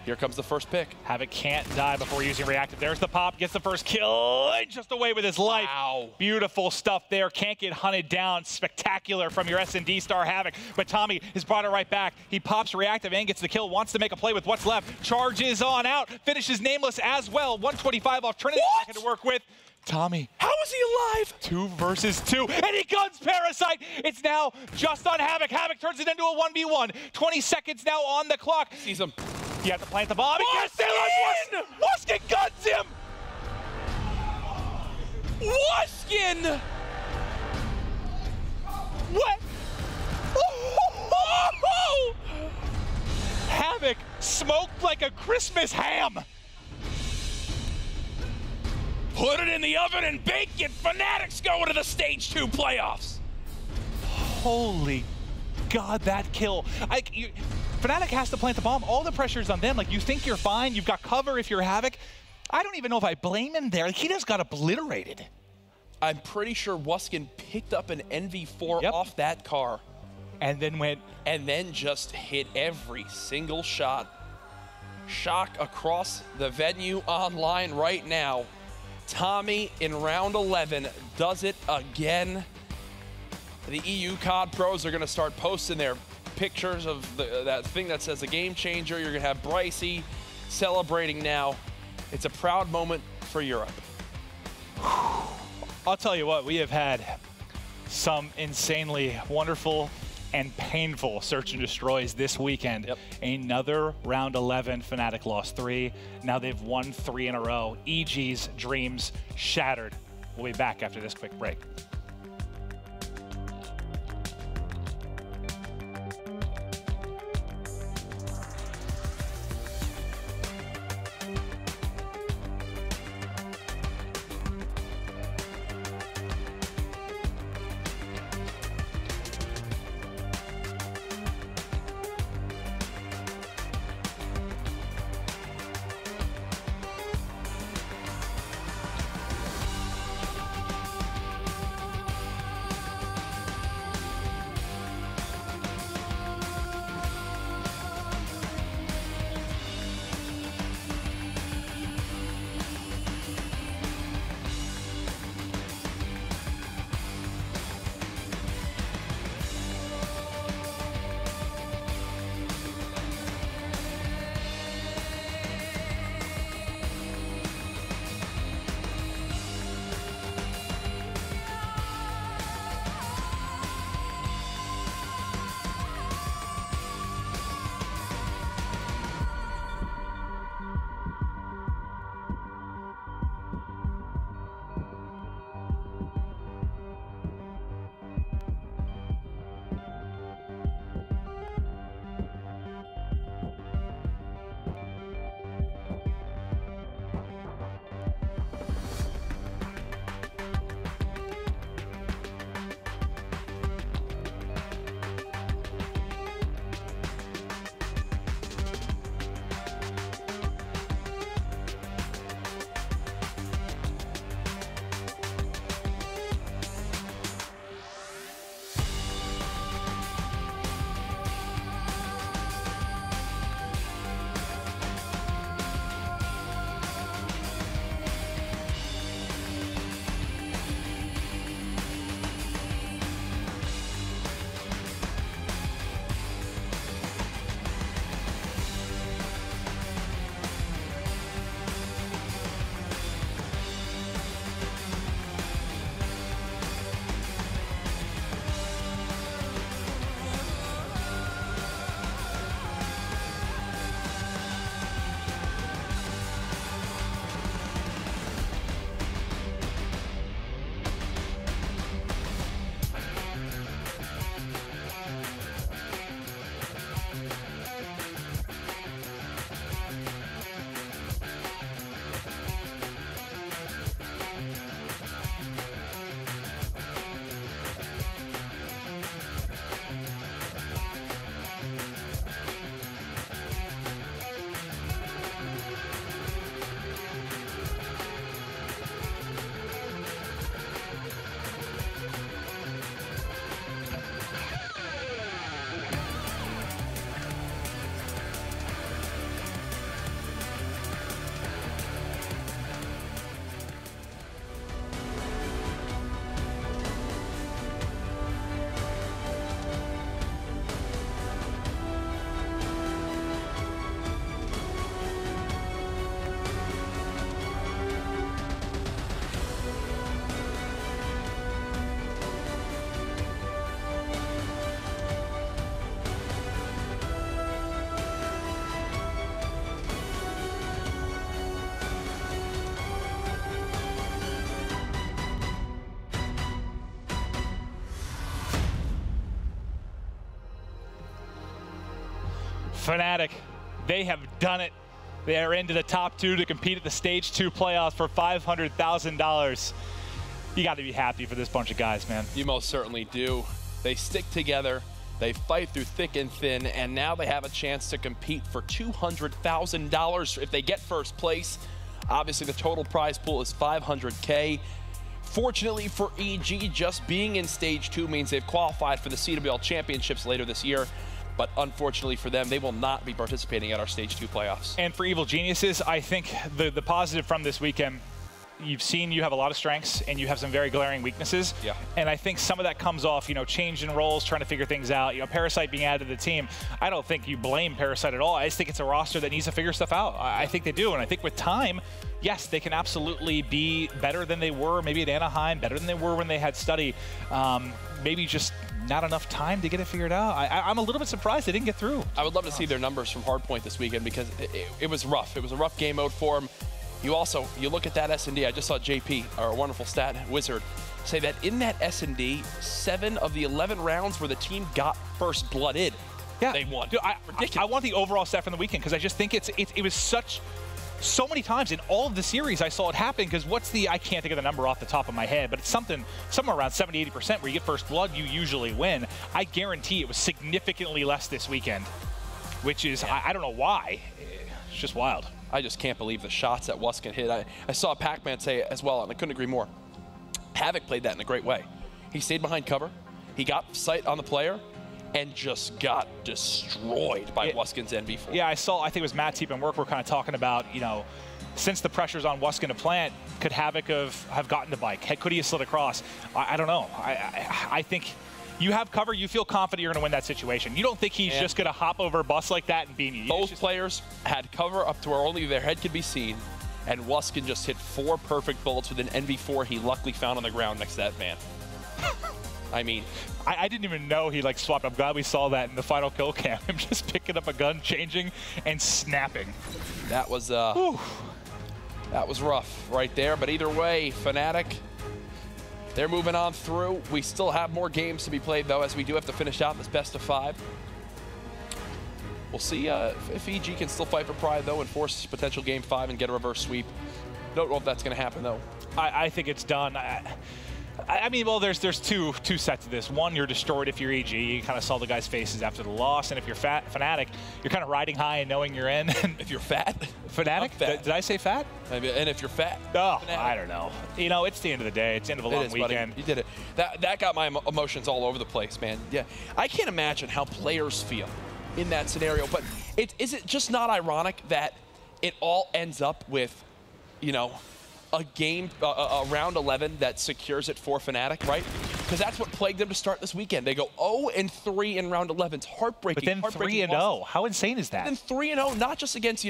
Here comes the first pick. Havoc can't die before using reactive. There's the pop, gets the first kill, just away with his life. Wow. Beautiful stuff there. Can't get hunted down. Spectacular from your S&D star Havoc. But Tommy has brought it right back. He pops reactive and gets the kill. Wants to make a play with what's left. Charges on out. Finishes nameless as well. 125 off Trinity to work with. Tommy. How is he alive? 2 versus 2. And he guns Parasite. It's now just on Havoc. Havoc turns it into a 1v1. 20 seconds now on the clock. Sees him. You have to plant the bomb. Waskin guns him! Waskin! What? Havoc smoked like a Christmas ham. Put it in the oven and bake it. Fnatic's going to the stage 2 playoffs. Holy God, that kill. Fnatic has to plant the bomb. All the pressure's on them. Like, you think you're fine. You've got cover if you're Havoc. I don't even know if I blame him there. Like, he just got obliterated. I'm pretty sure Waskin picked up an NV4 off that car. And then went. And then just hit every single shot. shock across the venue online right now. Tommy in round 11 does it again. The EU COD pros are going to start posting their pictures of that thing that says the game changer. You're going to have Brycey celebrating now. It's a proud moment for Europe. I'll tell you what, we have had some insanely wonderful and painful search and destroys this weekend. Yep. Another round 11, Fnatic lost 3. Now they've won 3 in a row. EG's dreams shattered. We'll be back after this quick break. Fnatic, they have done it. They are into the top 2 to compete at the Stage 2 playoffs for $500,000. You got to be happy for this bunch of guys, man. You most certainly do. They stick together, they fight through thick and thin, and now they have a chance to compete for $200,000 if they get first place. Obviously, the total prize pool is $500K. Fortunately for EG, just being in Stage 2 means they've qualified for the CWL Championships later this year. but unfortunately for them, they will not be participating at our Stage 2 playoffs. And for Evil Geniuses, I think the positive from this weekend, you've seen you have a lot of strengths and you have some very glaring weaknesses. Yeah. And I think some of that comes off, change in roles, trying to figure things out. Parasite being added to the team, I don't think you blame Parasite at all. I just think it's a roster that needs to figure stuff out. I think they do. And I think with time, yes, they can absolutely be better than they were, maybe at Anaheim, better than they were when they had Study. Maybe just not enough time to get it figured out. I'm a little bit surprised they didn't get through. I would love to see their numbers from Hardpoint this weekend because it was rough. It was a rough game mode for them. You look at that S&D. I just saw JP, our wonderful stat wizard, say that in that S&D, 7 of the 11 rounds where the team got first blood in, they won. Dude, I want the overall stat from the weekend because I just think it was so many times in all of the series I saw it happen because I can't think of the number off the top of my head, but it's somewhere around 70-80% where you get first blood, you usually win. I guarantee it was significantly less this weekend, which is, I don't know why. It's just wild. I just can't believe the shots that Wuskin hit. I saw Pac-Man say it as well, and I couldn't agree more. Havoc played that in a great way. He stayed behind cover, he got sight on the player, and just got destroyed by Wuskin's NV4. Yeah, I think it was Matt Teep and Work were kind of talking about, since the pressure's on Wuskin to plant, could Havoc have gotten the bike? Could he have slid across? I don't know. I think you have cover, you feel confident you're going to win that situation. You don't think he's just going to hop over a bus like that and beam you. Both players had cover up to where only their head could be seen, and Wuskin just hit 4 perfect bullets with an NV4 he luckily found on the ground next to that man. I mean, I didn't even know he swapped. I'm glad we saw that in the final kill cam. Him just picking up a gun, changing, and snapping. That was rough right there. But either way, Fnatic, they're moving on through. We still have more games to be played, though, as we do have to finish out this best of 5. We'll see if EG can still fight for pride, though, and force potential game 5 and get a reverse sweep. Don't know if that's going to happen, though. I think it's done. I mean, well, there's two sets of this. One, you're destroyed if you're EG. You kind of saw the guys' faces after the loss. And if you're Fnatic, you're kind of riding high and knowing you're in. If you're fat. Fnatic? Fat. Did I say fat? Maybe. And if you're fat. Oh, Fnatic. I don't know. It's the end of the day. It's the end of a long weekend. Buddy. You did it. That got my emotions all over the place, man. Yeah. I can't imagine how players feel in that scenario. But is it just not ironic that it all ends up with, a game, a round 11 that secures it for Fnatic, right? Because that's what plagued them to start this weekend. They go 0-3 in round 11. It's heartbreaking. But then 3-0. How insane is that? And 3-0, not just against,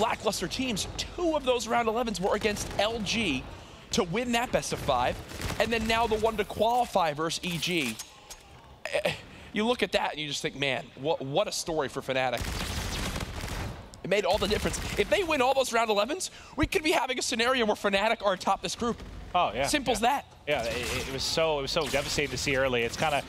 lackluster teams. 2 of those round 11s were against LG to win that best of 5. And then now the one to qualify versus EG. You look at that and you just think, man, what a story for Fnatic. It made all the difference. If they win all those round 11s, we could be having a scenario where Fnatic are atop this group. Oh yeah. Simple as that. Yeah, it was so devastating to see early. It's a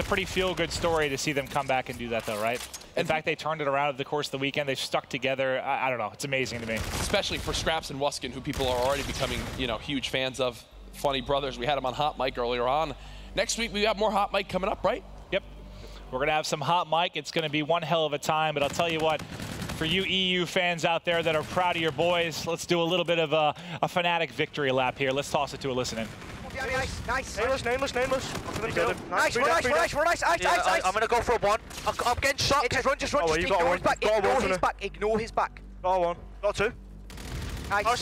pretty feel-good story to see them come back and do that, though, right? In fact, they turned it around over the course of the weekend. They've stuck together. I don't know. It's amazing to me. Especially for Scraps and Wuskin, who people are already becoming, huge fans of. Funny brothers. We had them on Hot Mic earlier on. Next week we have more Hot Mic coming up, right? Yep. We're gonna have some Hot Mic. It's gonna be one hell of a time. But I'll tell you what. For you EU fans out there that are proud of your boys, let's do a little bit of a Fnatic victory lap here. Let's toss it to a listening. Nice. Nameless. Nice. I'm going to go for a 1. I'm getting shot. Just run. Ignore his back. Got 1. Got 2. Nice.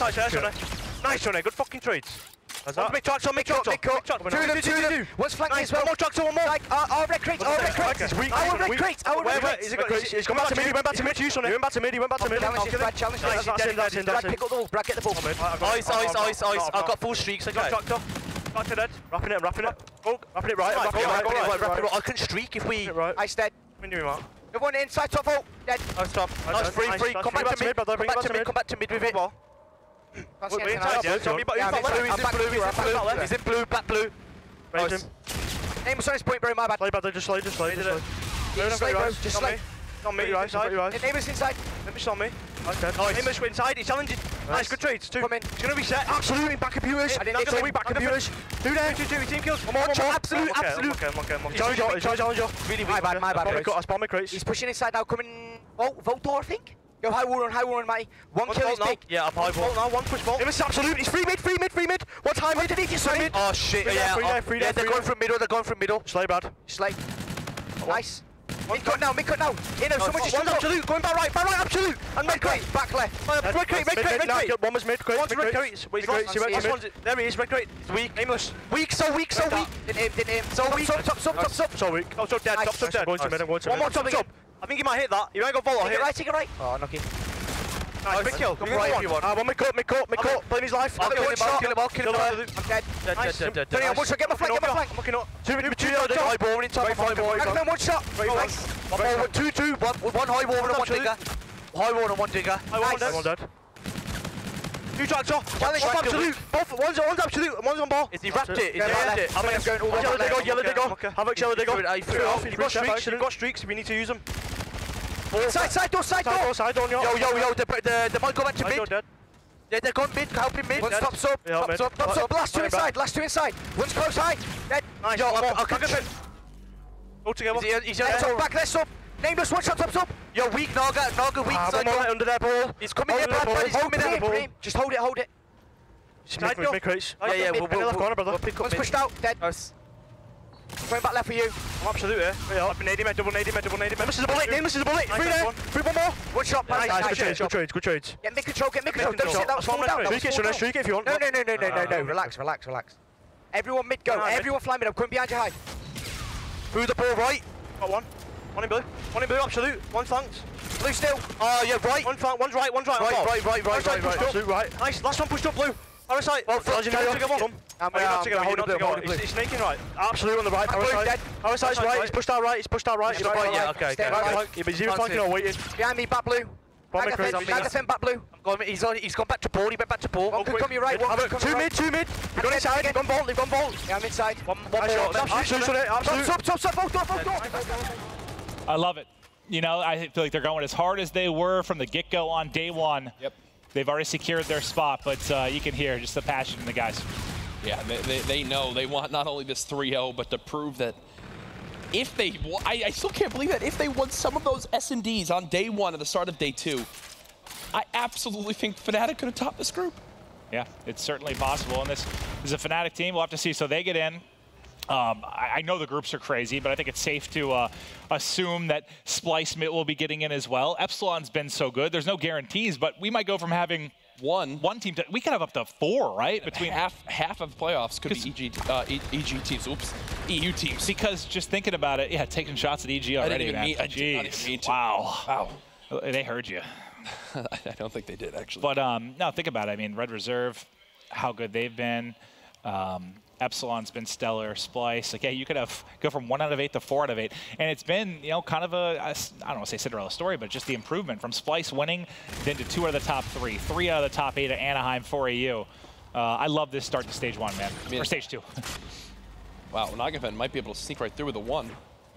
Nice, Johnny. Good fucking trades. Mid truck. Two of them. One's flanking as well. One more truck, one more. Our red crates. He's gone back to mid. He went back to mid. He went back to mid. Challenge. Brad, pick up the ball. Brad, get the ball. Ice. I've got full streaks. Okay. Back to dead. Wrapping it right. I can streak if we... Ice dead. Everyone inside top vault. Dead. Nice. Free. Come back to mid with it. We're inside, yeah. He's in blue, back blue. Nice. Name was on his point, bro, my bad. Just slay. Just slay. Not me, inside. Neighbour's inside. Let me stop me. Nice. Neighbour's inside, he's challenging. Nice, good trades. 2. Come in. He's going to be set. Absolutely, back of viewers. Back of viewers. Who there? 2 team kills. One more. Absolute. Challenge off. Really, my bad. I spawned my crates. He's pushing inside now, coming... Voltor, I think? Go high wall on, mate. One kill is big. Yeah, I'll high wall now. One push ball. It was absolute. He's free mid. One time mid. Oh shit, yeah. Free there. They're going from middle. Slay, Brad. Slay. Nice. Mid-cut now, mid-cut now. Someone just One's absolute, going back right, absolute. And red crate. Back left. Red crate. One was mid crate. One's red crate. There he is, red crate. It's weak. Aimless. Weak, so weak. Didn't aim. So weak. Top. So weak. Oh, so dead. Top dead. I'm going to mid. One more top. I think he might hit that. You ain't got volley. Take it right. Oh, unlucky. Nice, big kill. Come right if you want. One mid cut. Playing his life. Kill him all. I'm dead. Dead. Turn on one shot, get my flank. I'm looking up. Two high ball in top. One shot. Nice. One high wall and one digger. High wall and one digger. One dead. Two tractor. One's absolute. One's absolute. One's on ball. Is he wrapped it? I'm going all yellow digger. Yellow digger. Havoc yellow digger. You've got streaks. We need to use them. Side door. Side door. Yo. They might go back to mid. Yeah, they're gone mid. Help him mid. One stops up. Last two inside. One's close high. Dead. Nice. Yo, I can. Go together. He's back there, sub. Nameless, one shot, up. Yo, weak, Naga weak. One more under their ball. He's coming here, He's coming there. Just hold it. Mid crates. Yeah, we'll left corner, brother. One's pushed out, dead. Going back left for you. I'm absolute here. I've been nading, double nading. Nameless is a bullet. Three there. Three, one more. One shot, nice. Good trades. Get mid control. Don't sit that. Fall down. Streak it if you want. No. Relax. Everyone mid go. Everyone fly mid. I'm coming behind you high. Through the ball right. Got one. One in blue, absolute. One flanked. Blue still. Oh, yeah, right. One's right. Right. Absolute right. Nice. Last one pushed up blue. Other side. Well, he's snaking right. Absolute on the right. Other side's right. He's pushed out right. Yeah, okay. But he's even flanking or waiting. Behind me, back blue. Back blue. He's gone back to ball. He went back to ball. One can come your right. Two mid. They've gone inside. They've gone bolt. Yeah, I'm inside. One more. Absolute. Top. I love it. You know, I feel like they're going as hard as they were from the get-go on day one. Yep. They've already secured their spot, but you can hear just the passion in the guys. Yeah, they know they want not only this 3-0, but to prove that if they, I still can't believe that if they won some of those S&Ds on day one at the start of day two, I absolutely think Fnatic could have topped this group. Yeah, it's certainly possible, and this is a Fnatic team. We'll have to see. So they get in. I know the groups are crazy, but I think it's safe to assume that Splice will be getting in as well. Epsilon's been so good. There's no guarantees, but we might go from having one team to we could have up to 4, right? Between half of playoffs could be EG teams. Oops, EU teams. Because just thinking about it, yeah, taking shots at EG already, man. Jeez. Wow. They heard you. I don't think they did actually. But no, think about it. I mean, Red Reserve, how good they've been. Epsilon's been stellar. Splice, like, yeah, you could go from 1 out of 8 to 4 out of 8, and it's been, you know, kind of I don't want to say Cinderella story, but just the improvement from Splice winning, then to 2 out of the top 3, 3 out of the top 8 at Anaheim for AU. I love this start to stage 1, man, or stage 2. Wow, Nagafen might be able to sneak right through with a 1.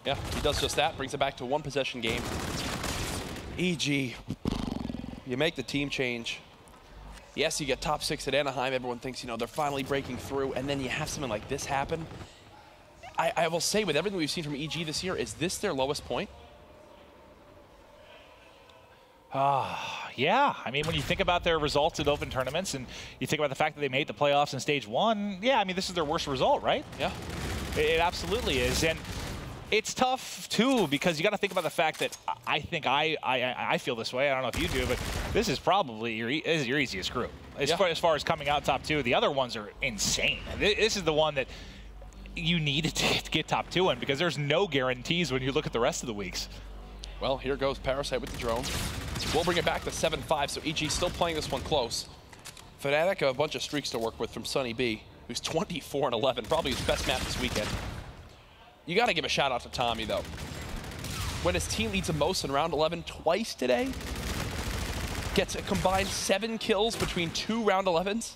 Yeah, he does just that, brings it back to 1 possession game. EG, you make the team change. Yes, you get top 6 at Anaheim. Everyone thinks, you know, they're finally breaking through, and then you have something like this happen. I will say, with everything we've seen from EG this year, is this their lowest point? Yeah. I mean, when you think about their results at open tournaments, and you think about the fact that they made the playoffs in stage 1, yeah, I mean, this is their worst result, right? Yeah. It absolutely is. And it's tough, too, because you got to think about the fact that I think I feel this way. I don't know if you do, but this is probably your easiest group. As far as coming out top 2, the other ones are insane. This is the one that you needed to get top 2 in, because there's no guarantees when you look at the rest of the weeks. Well, here goes Parasite with the drone. We'll bring it back to 7-5, so EG still playing this one close. Fnatic have a bunch of streaks to work with from Sunny B, who's 24-11, probably his best map this weekend. You got to give a shout out to Tommy, though. When his team leads the most in round 11 twice today, gets a combined 7 kills between 2 round 11s.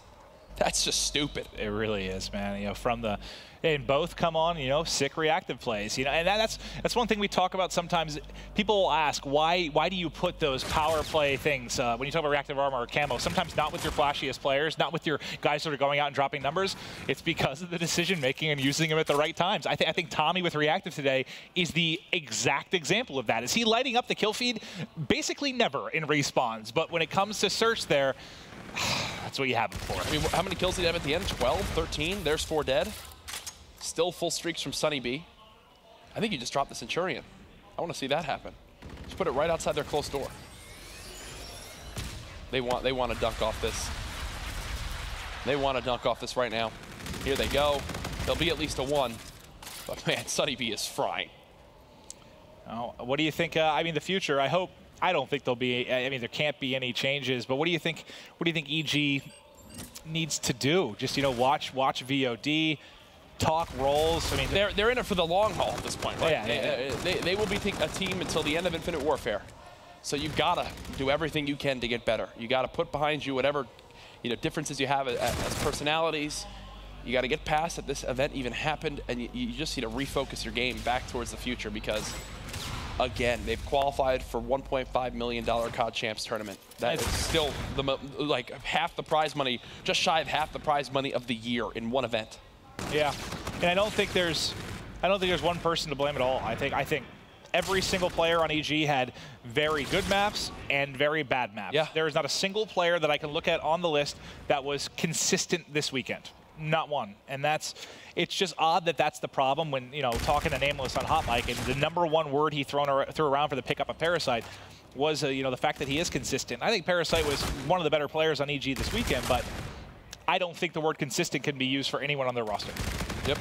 That's just stupid. It really is, man. You know, from the and both come on, you know, sick reactive plays. You know, and that's one thing we talk about sometimes. People will ask, why do you put those power play things when you talk about reactive armor or camo? Sometimes not with your flashiest players, not with your guys that are going out and dropping numbers. It's because of the decision making and using them at the right times. I think Tommy with reactive today is the exact example of that. Is he lighting up the kill feed? Basically never in respawns, but when it comes to search there, that's what you have him for. I mean, how many kills did he have at the end? 12, 13? There's 4 dead. Still full streaks from Sunny B. I think he just dropped the Centurion. I want to see that happen. Just put it right outside their closed door. They want to dunk off this. They want to dunk off this right now. Here they go. There'll be at least a 1. But man, Sunny B is frying. Oh, what do you think? I mean, the future. I don't think there'll be. I mean, there can't be any changes. But what do you think? What do you think EG needs to do? Just watch VOD, talk roles. I mean, they're in it for the long haul at this point, right? Yeah, they will be a team until the end of Infinite Warfare. So you've got to do everything you can to get better. You got to put behind you whatever differences you have as personalities. You got to get past that this event even happened, and you just need to refocus your game back towards the future because, again, they've qualified for $1.5 million COD Champs tournament. That is still like half the prize money, just shy of half the prize money of the year in one event. Yeah, and I don't think there's one person to blame at all. I think every single player on EG had very good maps and very bad maps. Yeah. There is not a single player that I can look at on the list that was consistent this weekend. Not one. And it's just odd that that's the problem when, talking to Nameless on Hot Mic, and the #1 word he threw around for the pickup of Parasite was, the fact that he is consistent. I think Parasite was one of the better players on EG this weekend, but I don't think the word consistent can be used for anyone on their roster. Yep.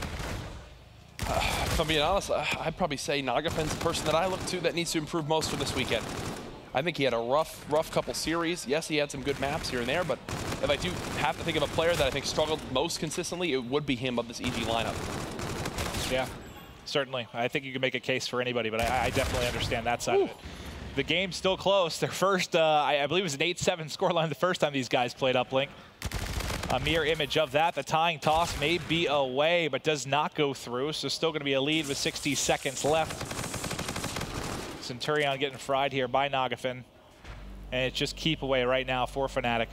If I'm being honest, I'd probably say Nagafen's the person that I look to that needs to improve most for this weekend. I think he had a rough couple series. Yes, he had some good maps here and there, but if I do have to think of a player that I think struggled most consistently, it would be him of this EG lineup. Yeah, certainly. I think you can make a case for anybody, but I definitely understand that side of it. The game's still close. Their first, I believe it was an 8-7 scoreline the first time these guys played Uplink. A mirror image of that. The tying toss may be away, but does not go through, so still going to be a lead with 60 seconds left. Centurion getting fried here by Nagafen. And it's just keep away right now for Fnatic.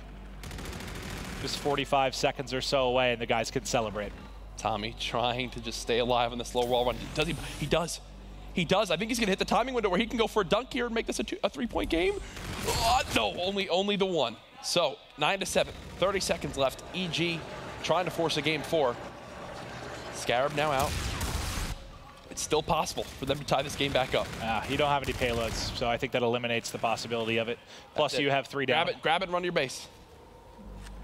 Just 45 seconds or so away, and the guys can celebrate. Tommy trying to just stay alive on this low wall run. Does he? He does. He does. I think he's going to hit the timing window where he can go for a dunk here and make this a 3-point game. No, only the 1. So 9-7, 30 seconds left. EG trying to force a game 4. Scarab now out. It's still possible for them to tie this game back up. You don't have any payloads, so I think that eliminates the possibility of it. Plus, you have 3 down. Grab it, and run your base.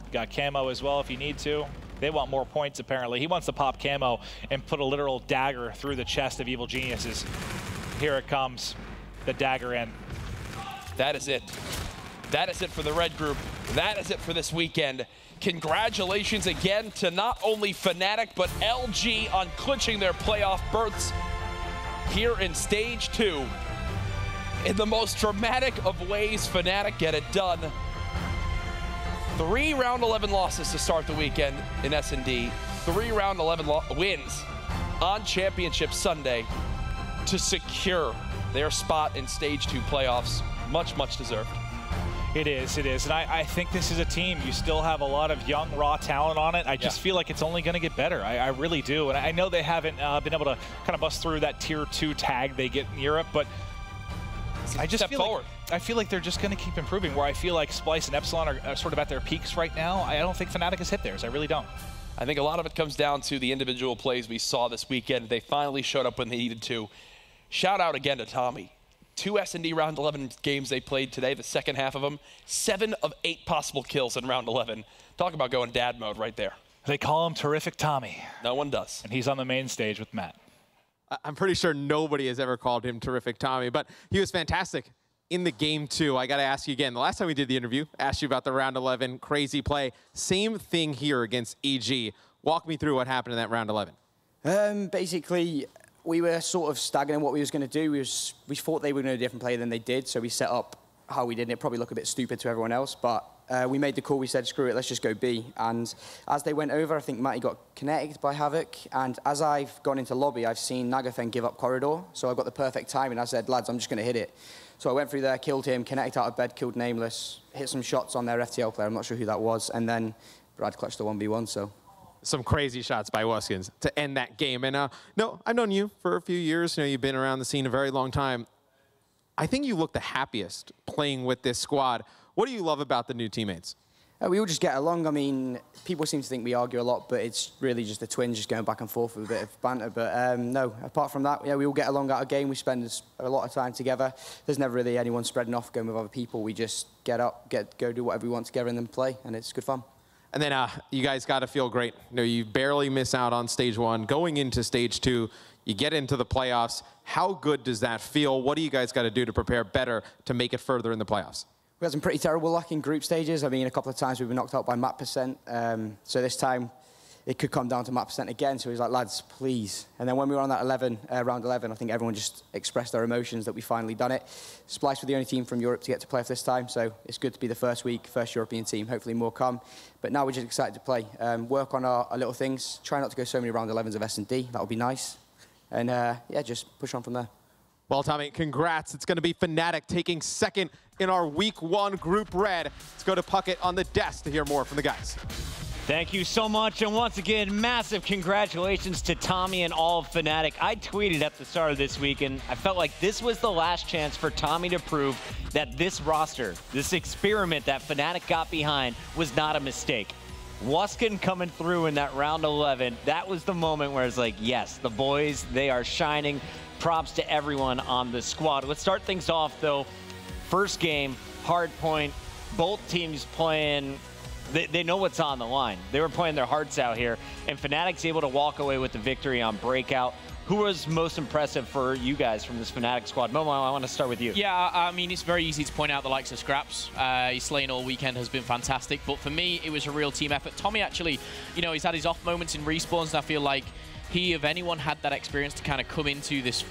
You got camo as well if you need to. They want more points, apparently. He wants to pop camo and put a literal dagger through the chest of Evil Geniuses. Here it comes, the dagger in. That is it. That is it for the red group. That is it for this weekend. Congratulations again to not only Fnatic, but LG on clinching their playoff berths here in Stage 2. In the most dramatic of ways, Fnatic get it done. 3 round 11 losses to start the weekend in S&D. 3 round 11 wins on Championship Sunday to secure their spot in Stage 2 playoffs. Much, much deserved. It is. And I think this is a team. You still have a lot of young, raw talent on it. I just feel like it's only going to get better. I really do. And I know they haven't been able to kind of bust through that Tier 2 tag they get in Europe, but I just feel like they're just going to keep improving, where I feel like Splice and Epsilon are sort of at their peaks right now. I don't think Fnatic has hit theirs. I really don't. I think a lot of it comes down to the individual plays we saw this weekend. They finally showed up when they needed to. Shout out again to Tommy. 2 S&D round 11 games they played today, the second half of them. 7 of 8 possible kills in round 11. Talk about going dad mode right there. They call him Terrific Tommy. No one does. And he's on the main stage with Matt. I'm pretty sure nobody has ever called him Terrific Tommy, but he was fantastic in the game too. I got to ask you again, the last time we did the interview, asked you about the round 11 crazy play. Same thing here against EG. Walk me through what happened in that round 11. Basically, we were sort of staggering what we was going to do. We thought they were going to do a different play than they did, so we set up how we did, and it probably looked a bit stupid to everyone else, but we made the call. We said, screw it, let's just go B. And as they went over, I think Matty got connected by Havoc, and as I've gone into lobby, I've seen Nagafen give up corridor, so I got the perfect timing. I said, lads, I'm just going to hit it. So I went through there, killed him, connected out of bed, killed Nameless, hit some shots on their FTL player. I'm not sure who that was, and then Brad clutched the 1v1, so... Some crazy shots by Wuskins to end that game. And no, I've known you for a few years. You know, you've been around the scene a very long time. I think you look the happiest playing with this squad. What do you love about the new teammates? We all just get along. I mean, people seem to think we argue a lot, but it's really just the twins just going back and forth with a bit of banter. But no, apart from that, yeah, we all get along out of game. We spend a lot of time together. There's never really anyone spreading off, going with other people. We just get up, go do whatever we want together and then play, and it's good fun. And then you guys got to feel great. You know, you barely miss out on stage 1. Going into stage 2, you get into the playoffs. How good does that feel? What do you guys got to do to prepare better to make it further in the playoffs? We had some pretty terrible luck in group stages. I mean, a couple of times we've been knocked out by map percent. So this time, it could come down to map percent again. So he was like, lads, please. And then when we were on that round 11, I think everyone just expressed their emotions that we finally done it. Splice were the only team from Europe to get to playoff this time. So it's good to be the first week, first European team. Hopefully more come. But now we're just excited to play. Work on our little things. Try not to go so many round 11s of S&D. That would be nice. And yeah, just push on from there. Well, Tommy, congrats. It's going to be Fnatic taking second in our Week 1 Group Red. Let's go to Puckett on the desk to hear more from the guys. Thank you so much, and once again, massive congratulations to Tommy and all of Fnatic. I tweeted at the start of this week, and I felt like this was the last chance for Tommy to prove that this roster, this experiment that Fnatic got behind, was not a mistake. Wuskin coming through in that round 11, that was the moment where it's like, yes, the boys, they are shining. Props to everyone on the squad. Let's start things off, though. First game, Hardpoint, both teams playing, they know what's on the line. They were playing their hearts out here, and Fnatic's able to walk away with the victory on Breakout. Who was most impressive for you guys from this Fnatic squad? Momo, I want to start with you. Yeah, I mean, it's very easy to point out the likes of Scraps. His slaying all weekend has been fantastic, but for me, it was a real team effort. Tommy actually, you know, he's had his off moments in respawns, and I feel like he, if anyone, had that experience to kind of come into this,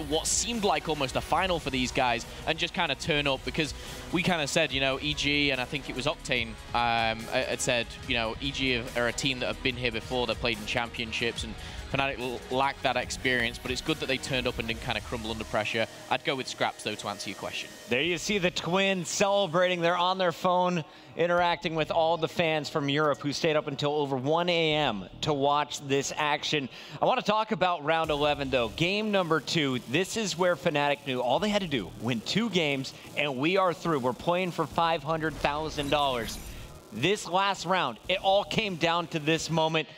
what seemed like almost a final for these guys, and just kind of turn up, because we kind of said, you know, EG, and I think it was Octane, had said, you know, EG are a team that have been here before, they've played in championships, and Fnatic lacked that experience, but it's good that they turned up and didn't kind of crumble under pressure. I'd go with Scraps, though, to answer your question. There you see the twins celebrating. They're on their phone, interacting with all the fans from Europe who stayed up until over 1 a.m. to watch this action. I want to talk about round 11, though. Game number 2, this is where Fnatic knew all they had to do, win 2 games, and we are through. We're playing for $500,000. This last round, it all came down to this moment.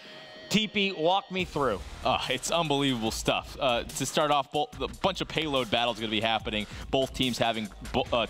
TP, walk me through. It's unbelievable stuff. To start off, a bunch of payload battles going to be happening. Both teams having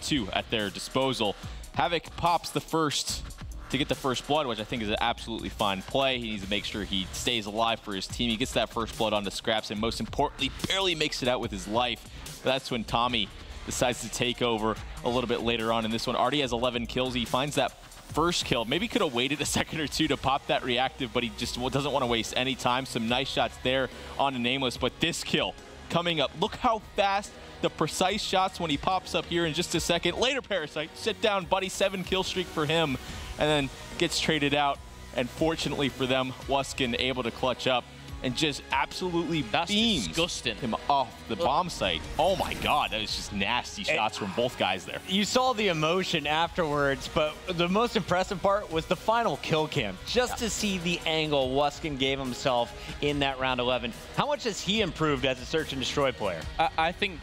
2 at their disposal. Havoc pops the first to get the first blood, which I think is an absolutely fine play. He needs to make sure he stays alive for his team. He gets that first blood onto Scraps, and most importantly, barely makes it out with his life. That's when Tommy decides to take over a little bit later on in this one. Already has 11 kills. He finds that first kill. Maybe could have waited a second or 2 to pop that reactive, but he just doesn't want to waste any time. Some nice shots there on a Nameless, but this kill coming up. Look how fast the precise shots when he pops up here in just a second. Later, Parasite, sit down, buddy. 7 kill streak for him, and then gets traded out. And fortunately for them, Wuskin able to clutch up and just absolutely beams disgusting. Him off the bomb site. Oh my God, that was just nasty shots from both guys there. You saw the emotion afterwards, but the most impressive part was the final kill cam. Just to see the angle Wuskin gave himself in that round 11. How much has he improved as a search and destroy player? I think,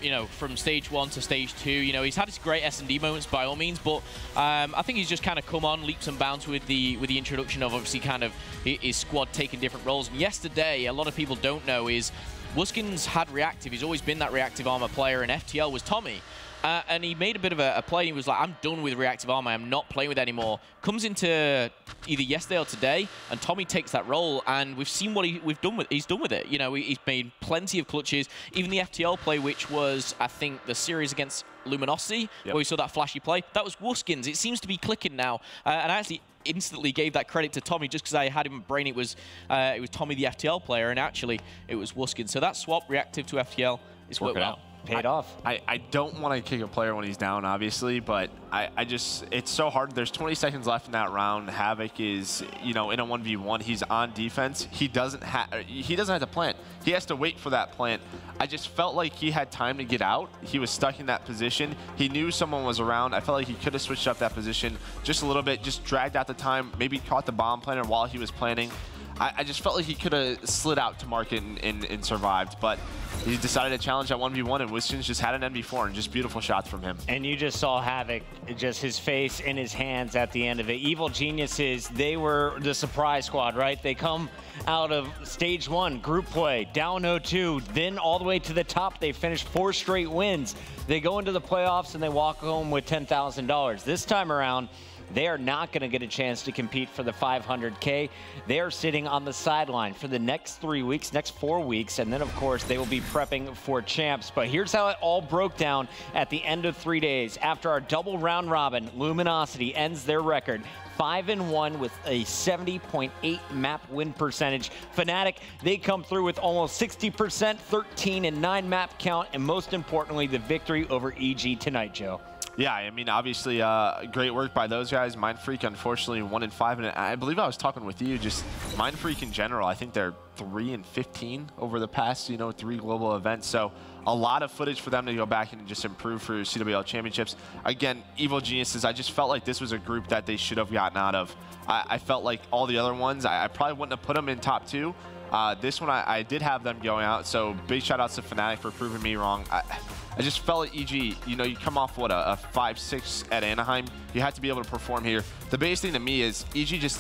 you know, from stage 1 to stage 2, you know, he's had his great S&D moments by all means, but I think he's just kind of come on leaps and bounds with the introduction of obviously kind of his squad taking different roles. And yesterday, a lot of people don't know is Wuskin's had reactive. He's always been that reactive armor player, and FTL was Tommy. And he made a bit of a play. He was like, I'm done with reactive armor. I'm not playing with it anymore. Comes into either yesterday or today, and Tommy takes that role. And we've seen what he's done with it. You know, he's made plenty of clutches. Even the FTL play, which was, I think, the series against Luminosity, where we saw that flashy play, that was Wuskin's. It seems to be clicking now. And I actually instantly gave that credit to Tommy just because I had him in brain. It was Tommy, the FTL player, and actually it was Wuskin. So that swap reactive to FTL is working well. Paid off. I don't want to kick a player when he's down, obviously, but I just, it's so hard. There's 20 seconds left in that round. Havoc is, you know, in a 1v1. He's on defense. He doesn't have to plant. He has to wait for that plant. I just felt like he had time to get out. He was stuck in that position. He knew someone was around. I felt like he could have switched up that position just a little bit, just dragged out the time, maybe caught the bomb planter while he was planning. I just felt like he could have slid out to market and survived, but he decided to challenge that 1v1, and Wiston's just had an NB4 and just beautiful shots from him. And you just saw Havoc, just his face in his hands at the end of it. Evil Geniuses, they were the surprise squad, right? They come out of stage 1, group play, down 0-2, then all the way to the top. They finished 4 straight wins. They go into the playoffs and they walk home with $10,000. This time around, they are not going to get a chance to compete for the 500K. They are sitting on the sideline for the next 3 weeks, next 4 weeks, and then, of course, they will be prepping for champs. But here's how it all broke down at the end of 3 days. After our double round robin, Luminosity ends their record 5-1 with a 70.8 map win percentage. Fnatic, they come through with almost 60%, 13-9 map count, and most importantly, the victory over EG tonight, Joe. Yeah, I mean, obviously, great work by those guys. Mindfreak, unfortunately, 1-5, and I believe I was talking with you, just Mindfreak in general. I think they're 3-15 over the past, 3 global events. So a lot of footage for them to go back and just improve for CWL championships. Again, Evil Geniuses, I just felt like this was a group that they should have gotten out of. I felt like all the other ones, I probably wouldn't have put them in top 2. This one, I did have them going out, so big shout outs to Fnatic for proving me wrong. I just felt like EG, you come off, what, a 5-6 at Anaheim. You have to be able to perform here. The biggest thing to me is EG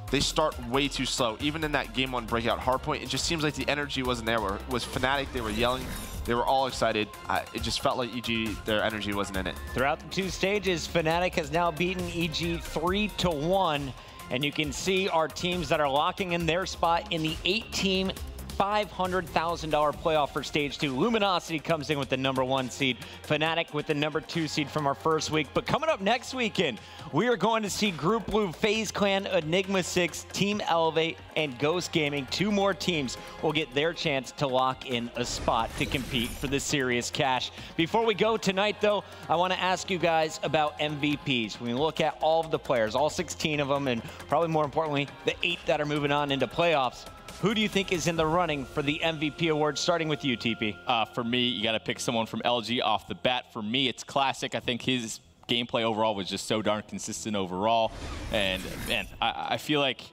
they start way too slow. Even in that game 1 breakout Hardpoint, it just seems like the energy wasn't there. Where it was Fnatic, they were yelling. They were all excited. It just felt like EG, their energy wasn't in it. Throughout the 2 stages, Fnatic has now beaten EG 3-1. And you can see our teams that are locking in their spot in the 8-team $500,000 playoff for stage 2. Luminosity comes in with the #1 seed. Fnatic with the #2 seed from our first week. But coming up next weekend, we are going to see Group Blue, FaZe Clan, Enigma 6, Team Elevate, and Ghost Gaming. 2 more teams will get their chance to lock in a spot to compete for the serious cash. Before we go tonight, though, I want to ask you guys about MVPs. When we look at all of the players, all 16 of them, and probably more importantly, the 8 that are moving on into playoffs, who do you think is in the running for the MVP award, starting with you, TP? For me, you got to pick someone from LG off the bat. For me, it's Classic. I think his gameplay overall was just so darn consistent overall. And, man, I feel like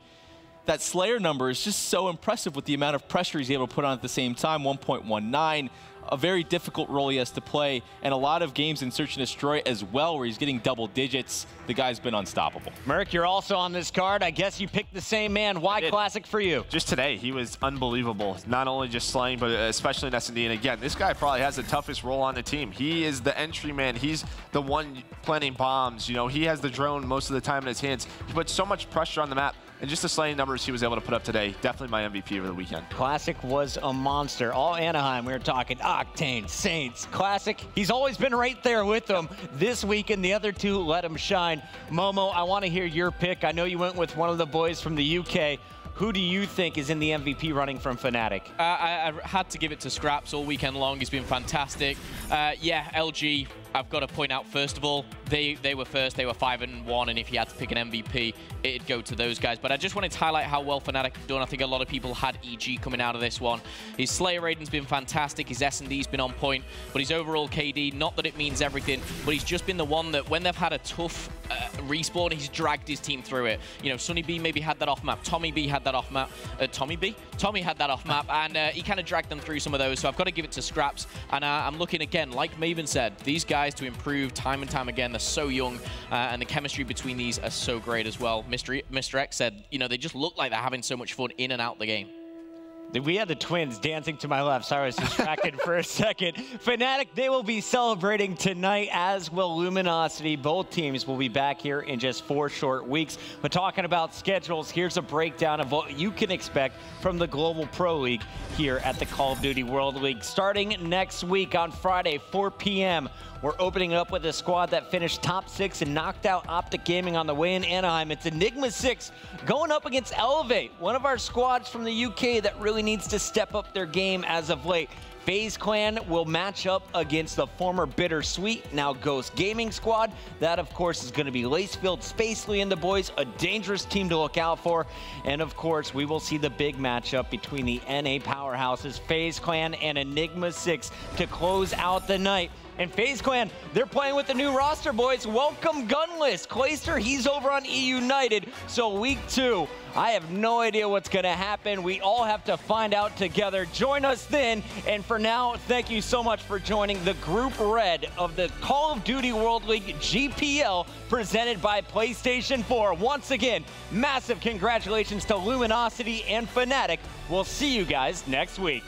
that Slayer number is just so impressive with the amount of pressure he's able to put on at the same time, 1.19. A very difficult role he has to play, and a lot of games in Search and Destroy as well where he's getting double digits. The guy's been unstoppable. Merc, you're also on this card. I guess you picked the same man. Why Classic for you? Just today, he was unbelievable. Not only just slaying, but especially in S&D. And again, this guy probably has the toughest role on the team. He is the entry man. He's the one planting bombs. He has the drone most of the time in his hands. He puts so much pressure on the map. And just the slaying numbers he was able to put up today, definitely my MVP over the weekend. Classic was a monster. All Anaheim, we were talking Octane, Saints. Classic, he's always been right there with them. This weekend, the other 2 let him shine. Momo, I want to hear your pick. I know you went with one of the boys from the UK. Who do you think is in the MVP running from Fnatic? I had to give it to Scraps all weekend long. He's been fantastic. Yeah, LG, I've got to point out, first of all, they were first. They were 5-1, and if you had to pick an MVP, it'd go to those guys. But I just wanted to highlight how well Fnatic have done. I think a lot of people had EG coming out of this one. His Slayer rating's been fantastic. His S&D's been on point. But his overall KD, not that it means everything, but he's just been the one that when they've had a tough respawn, he's dragged his team through it. Sunny B maybe had that off map. Tommy B had that off map. Tommy had that off map, and he kind of dragged them through some of those. So I've got to give it to Scraps. And I'm looking again, like Maven said, these guys to improve time and time again. They're so young, and the chemistry between these are so great as well. Mr. X said, they just look like they're having so much fun in and out the game. We had the twins dancing to my left, so I was distracted for a second. Fnatic, they will be celebrating tonight, as will Luminosity. Both teams will be back here in just 4 short weeks. But talking about schedules, here's a breakdown of what you can expect from the Global Pro League here at the Call of Duty World League. Starting next week on Friday, 4 p.m., we're opening up with a squad that finished top 6 and knocked out Optic Gaming on the way in Anaheim. It's Enigma 6 going up against Elevate, one of our squads from the UK that really needs to step up their game as of late. FaZe Clan will match up against the former Bittersweet, now Ghost Gaming squad. That, of course, is going to be Lacefield, Spacely, and the boys, a dangerous team to look out for. And, of course, we will see the big matchup between the NA powerhouses, FaZe Clan and Enigma 6, to close out the night. And FaZe Clan, they're playing with the new roster, boys. Welcome Gunless. Clayster, he's over on E United. So week 2, I have no idea what's going to happen. We all have to find out together. Join us then. And for now, thank you so much for joining the Group Red of the Call of Duty World League GPL presented by PlayStation 4. Once again, massive congratulations to Luminosity and Fnatic. We'll see you guys next week.